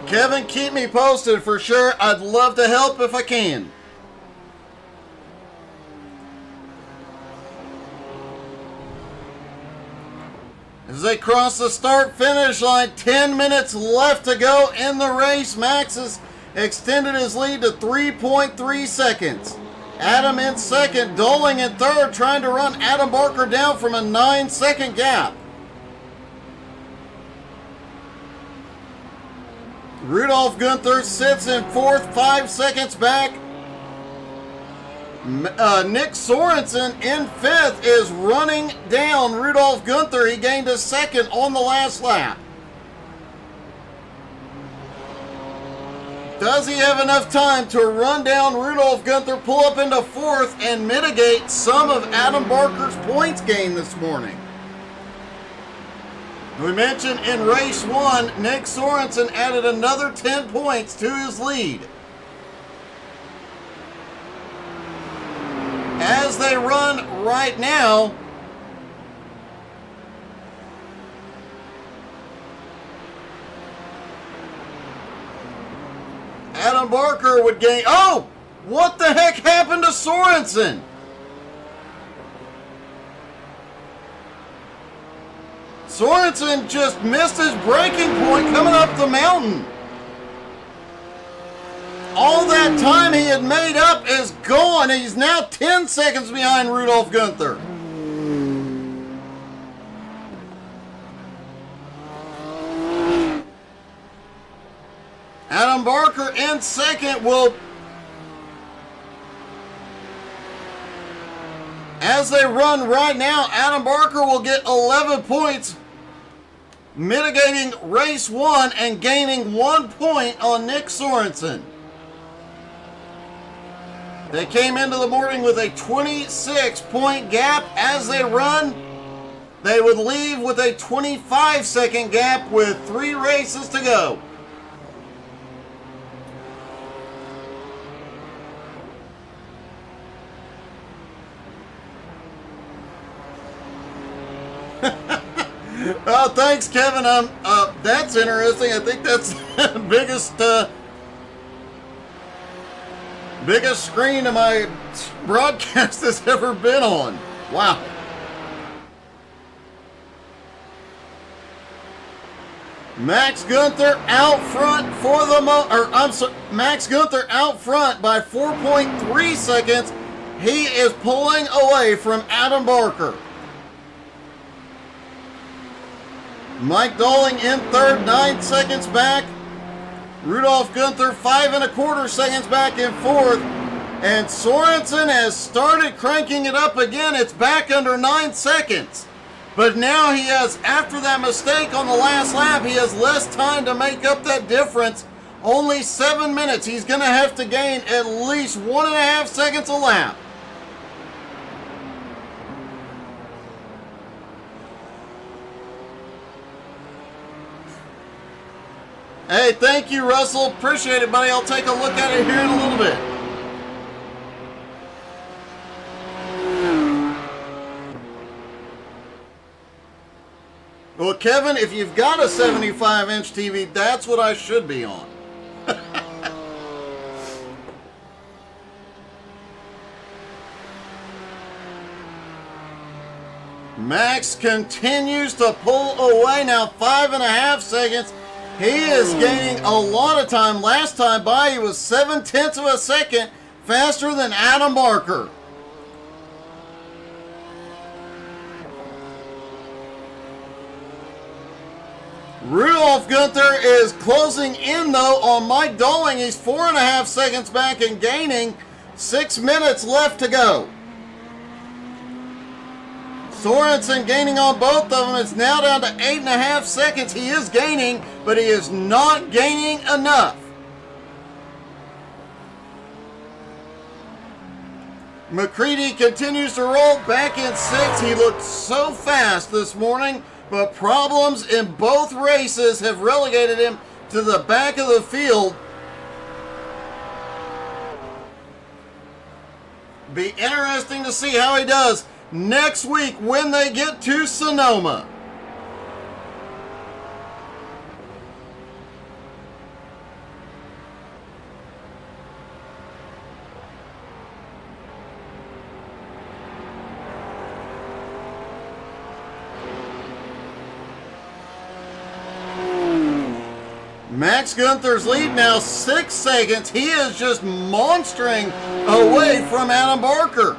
Kevin, keep me posted for sure. I'd love to help if I can. As they cross the start-finish line, 10 minutes left to go in the race. Max has extended his lead to 3.3 seconds. Adam in second, Doling in third, trying to run Adam Barker down from a 9-second gap. Rudolf Gunther sits in fourth, 5 seconds back. Nick Sorensen in fifth is running down Rudolf Gunther. He gained a second on the last lap. Does he have enough time to run down Rudolf Gunther, pull up into fourth, and mitigate some of Adam Barker's points gain this morning? We mentioned in race one, Nick Sorensen added another 10 points to his lead. As they run right now, Adam Barker would gain... Oh! What the heck happened to Sorensen? Sorensen just missed his braking point coming up the mountain. All that time he had made up is gone. He's now 10 seconds behind Rudolf Gunther. Adam Barker in second will... As they run right now, Adam Barker will get 11 points, mitigating race one and gaining 1 point on Nick Sorensen. They came into the morning with a 26-point gap. As they run, they would leave with a 25-second gap with 3 races to go. Oh, thanks, Kevin. That's interesting. I think that's the biggest screen of my broadcast has ever been on. Wow. Max Gunther out front for the Max Gunther out front by 4.3 seconds. He is pulling away from Adam Barker. Mike Doling in third, 9 seconds back. Rudolf Gunther 5 1/4 seconds back in fourth. And Sorensen has started cranking it up again. It's back under 9 seconds. But now he has, after that mistake on the last lap, he has less time to make up that difference. Only 7 minutes. He's going to have to gain at least 1.5 seconds a lap. Hey, thank you, Russell. Appreciate it, buddy. I'll take a look at it here in a little bit. Well, Kevin, if you've got a 75-inch TV, that's what I should be on. Max continues to pull away now, 5.5 seconds. He is gaining a lot of time. Last time by, he was 0.7 of a second faster than Adam Barker. Rudolf Gunther is closing in, though, on Mike Doling. He's 4.5 seconds back and gaining. 6 minutes left to go. Sorensen gaining on both of them. It's now down to 8.5 seconds. He is gaining, but he is not gaining enough. McCready continues to roll back in 6th. He looked so fast this morning, but problems in both races have relegated him to the back of the field. Be interesting to see how he does next week when they get to Sonoma. Max Gunther's lead now 6 seconds. He is just monstering away from Adam Barker.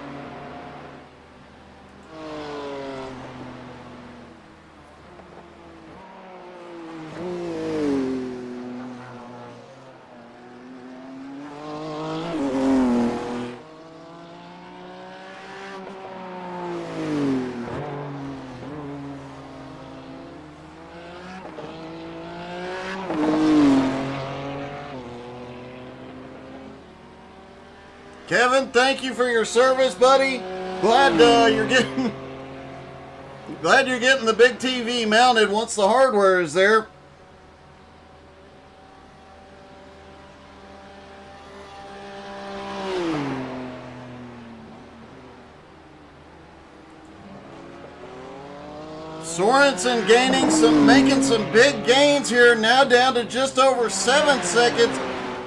Kevin, thank you for your service, buddy. Glad you're getting the big TV mounted once the hardware is there. Sorensen making some big gains here, now down to just over 7 seconds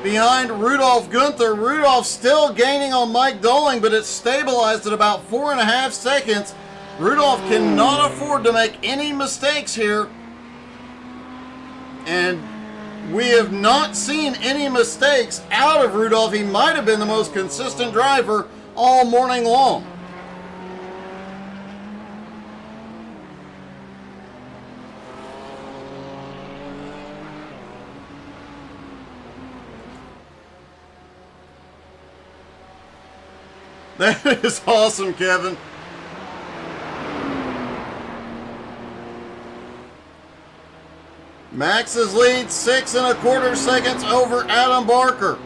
behind Rudolph Gunther. Rudolph still gaining on Mike Doling, but it's stabilized at about 4.5 seconds. Rudolph cannot afford to make any mistakes here. And we have not seen any mistakes out of Rudolph. He might have been the most consistent driver all morning long. That is awesome, Kevin. Max's lead 6.25 seconds over Adam Barker.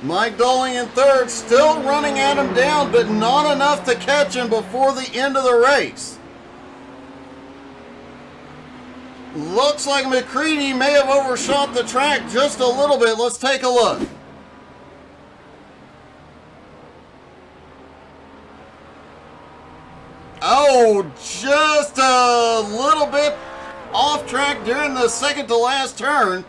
Mike Doling in 3rd, still running Adam down, but not enough to catch him before the end of the race. Looks like McCready may have overshot the track just a little bit. Let's take a look. Oh, just a little bit off track during the second to last turn.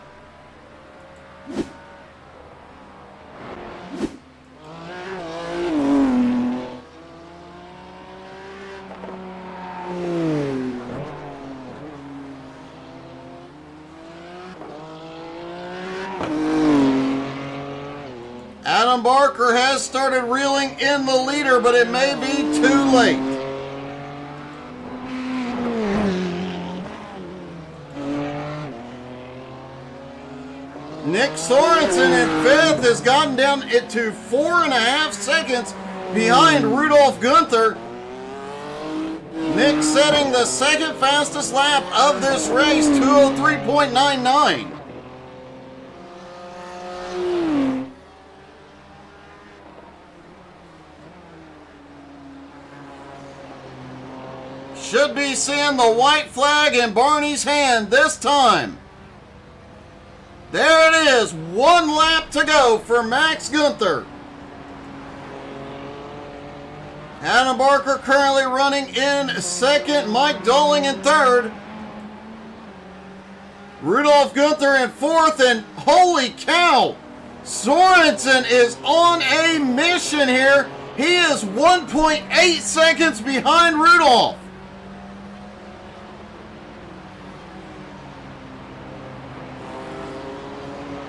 Adam Barker has started reeling in the leader, but it may be too late. Nick Sorensen in 5th has gotten down to 4.5 seconds behind Rudolph Gunther. Nick setting the second fastest lap of this race, 2:03.99. Should be seeing the white flag in Barney's hand this time. There it is, 1 lap to go for Max Gunther. Adam Barker currently running in 2nd, Mike Doling in 3rd. Rudolph Gunther in 4th, and holy cow, Sorensen is on a mission here. He is 1.8 seconds behind Rudolph.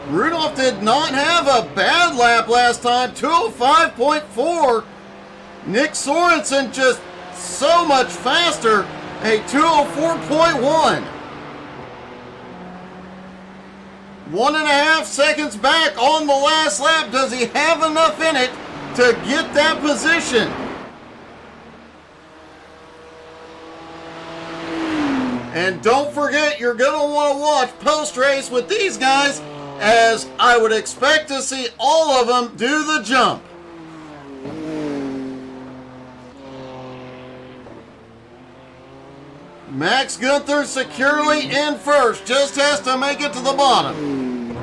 Rudolph did not have a bad lap last time, 2:05.4. Nick Sorensen just so much faster, a 2:04.1. 1.5 seconds back on the last lap. Does he have enough in it to get that position. And don't forget, you're going to want to watch post-race with these guys, as I would expect to see all of them do the jump. Max Gunther securely in first, just has to make it to the bottom.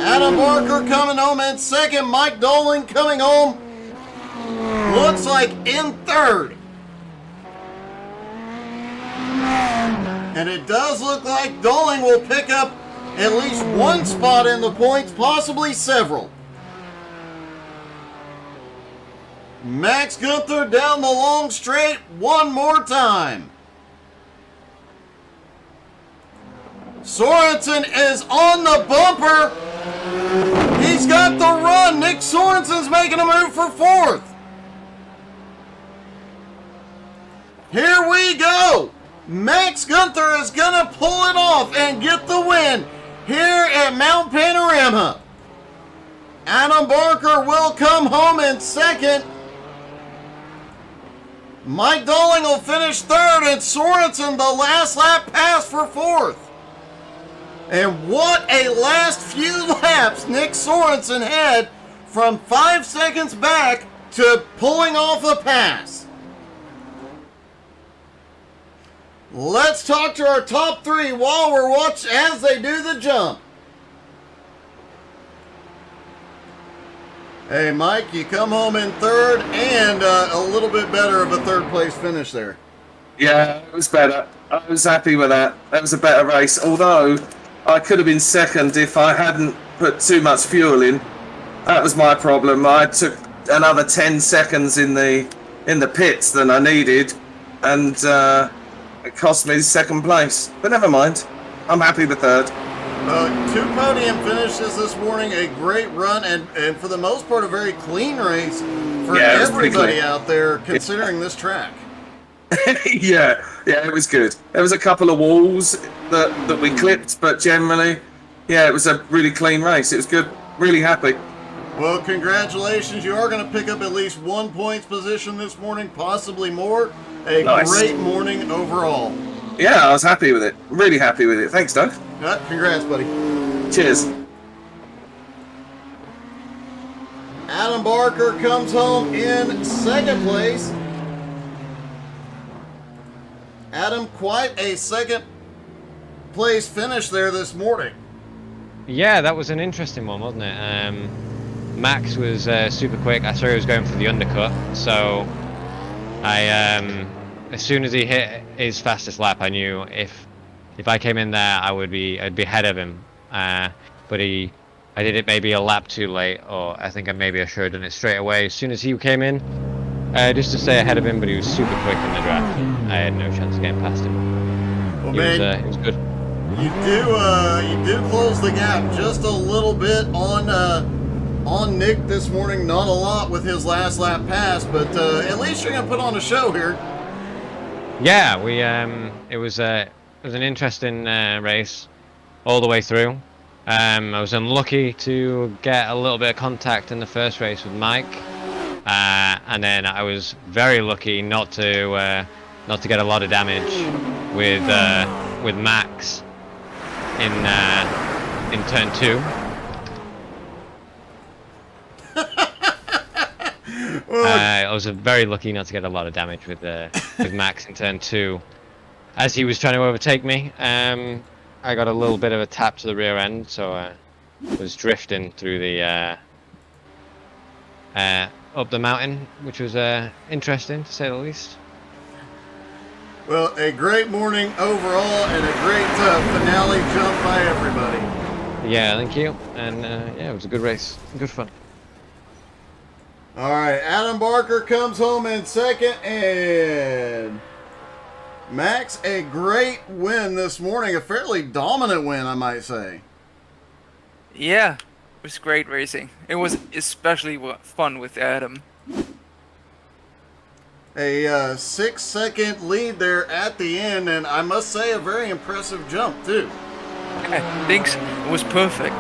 Adam Barker coming home in second, Mike Dolan coming home, looks like in third. And it does look like Dolan will pick up at least one spot in the points, possibly several. Max Gunther down the long straight one more time. Sorensen is on the bumper. He's got the run. Nick Sorensen's making a move for fourth. Here we go. Max Gunther is going to pull it off and get the win here at Mt Panorama. Adam Barker will come home in second. Mike Doling will finish third, and Sorensen the last lap pass for fourth. And what a last few laps Nick Sorensen had from 5 seconds back to pulling off a pass. Let's talk to our top three while we're watching as they do the jump. Hey, Mike, you come home in third and a little bit better of a third place finish there. Yeah, it was better. I was happy with that. That was a better race. Although I could have been second if I hadn't put too much fuel in. That was my problem. I took another 10 seconds in the pits than I needed, and it cost me second place. But never mind. I'm happy with third. 2 podium finishes this morning, a great run, and for the most part, a very clean race for everybody out there, considering this track. yeah, it was good. There was a couple of walls that we clipped, but generally, yeah, it was a really clean race. It was good. Really happy. Well, congratulations. You are going to pick up at least 1 points position this morning, possibly more. A great morning overall. Yeah, I was happy with it. Really happy with it. Thanks, Doug. Congrats, buddy. Cheers. Adam Barker comes home in second place. Adam, quite a second place finish there this morning. Yeah, that was an interesting one, wasn't it? Max was super quick. I saw he was going for the undercut, so as soon as he hit his fastest lap, I knew if I came in there, I'd be ahead of him. But I did it maybe a lap too late, or I think maybe I should have done it straight away as soon as he came in, just to stay ahead of him. But he was super quick in the draft. I had no chance of getting past him. Well, He was good. You do close the gap just a little bit on Nick this morning. Not a lot with his last lap pass, but at least you're gonna put on a show here. Yeah, it was an interesting race all the way through. I was unlucky to get a little bit of contact in the first race with Mike, and then I was very lucky not to get a lot of damage with Max in turn 2. I was very lucky not to get a lot of damage with Max in turn 2. As he was trying to overtake me, I got a little bit of a tap to the rear end, so I was drifting through the up the mountain, which was interesting to say the least. Well, a great morning overall and a great finale jump by everybody. Yeah, thank you. And yeah, it was a good race, good fun. All right, Adam Barker comes home in second, and Max, a great win this morning, a fairly dominant win, I might say. Yeah, it was great racing. It was especially fun with Adam. A 6-second lead there at the end, and I must say a very impressive jump too. Thanks. It was perfect.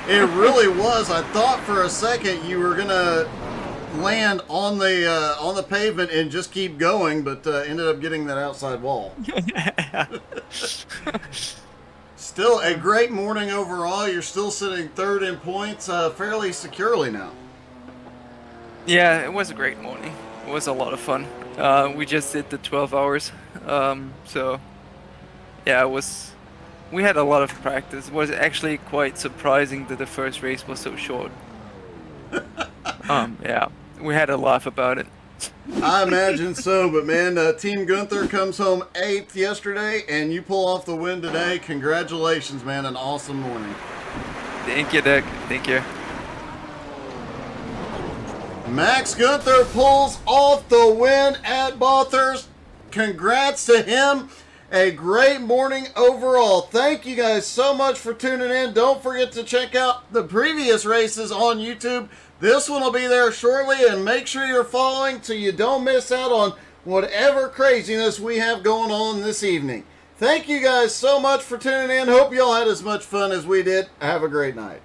It really was. I thought for a second you were gonna land on the pavement and just keep going, but ended up getting that outside wall. Still a great morning overall. You're still sitting third in points fairly securely now. Yeah, it was a great morning. It was a lot of fun. We just did the 12 hours. So, yeah, we had a lot of practice. It was actually quite surprising that the first race was so short. Yeah, we had a laugh about it. I imagine so, but man, Team Gunther comes home 8th yesterday, and you pull off the win today. Congratulations, man. An awesome morning. Thank you, Dick. Thank you. Max Gunther pulls off the win at Bathurst. Congrats to him. A great morning overall. Thank you guys so much for tuning in. Don't forget to check out the previous races on YouTube. This one will be there shortly, and make sure you're following so you don't miss out on whatever craziness we have going on this evening. Thank you guys so much for tuning in. Hope you all had as much fun as we did. Have a great night.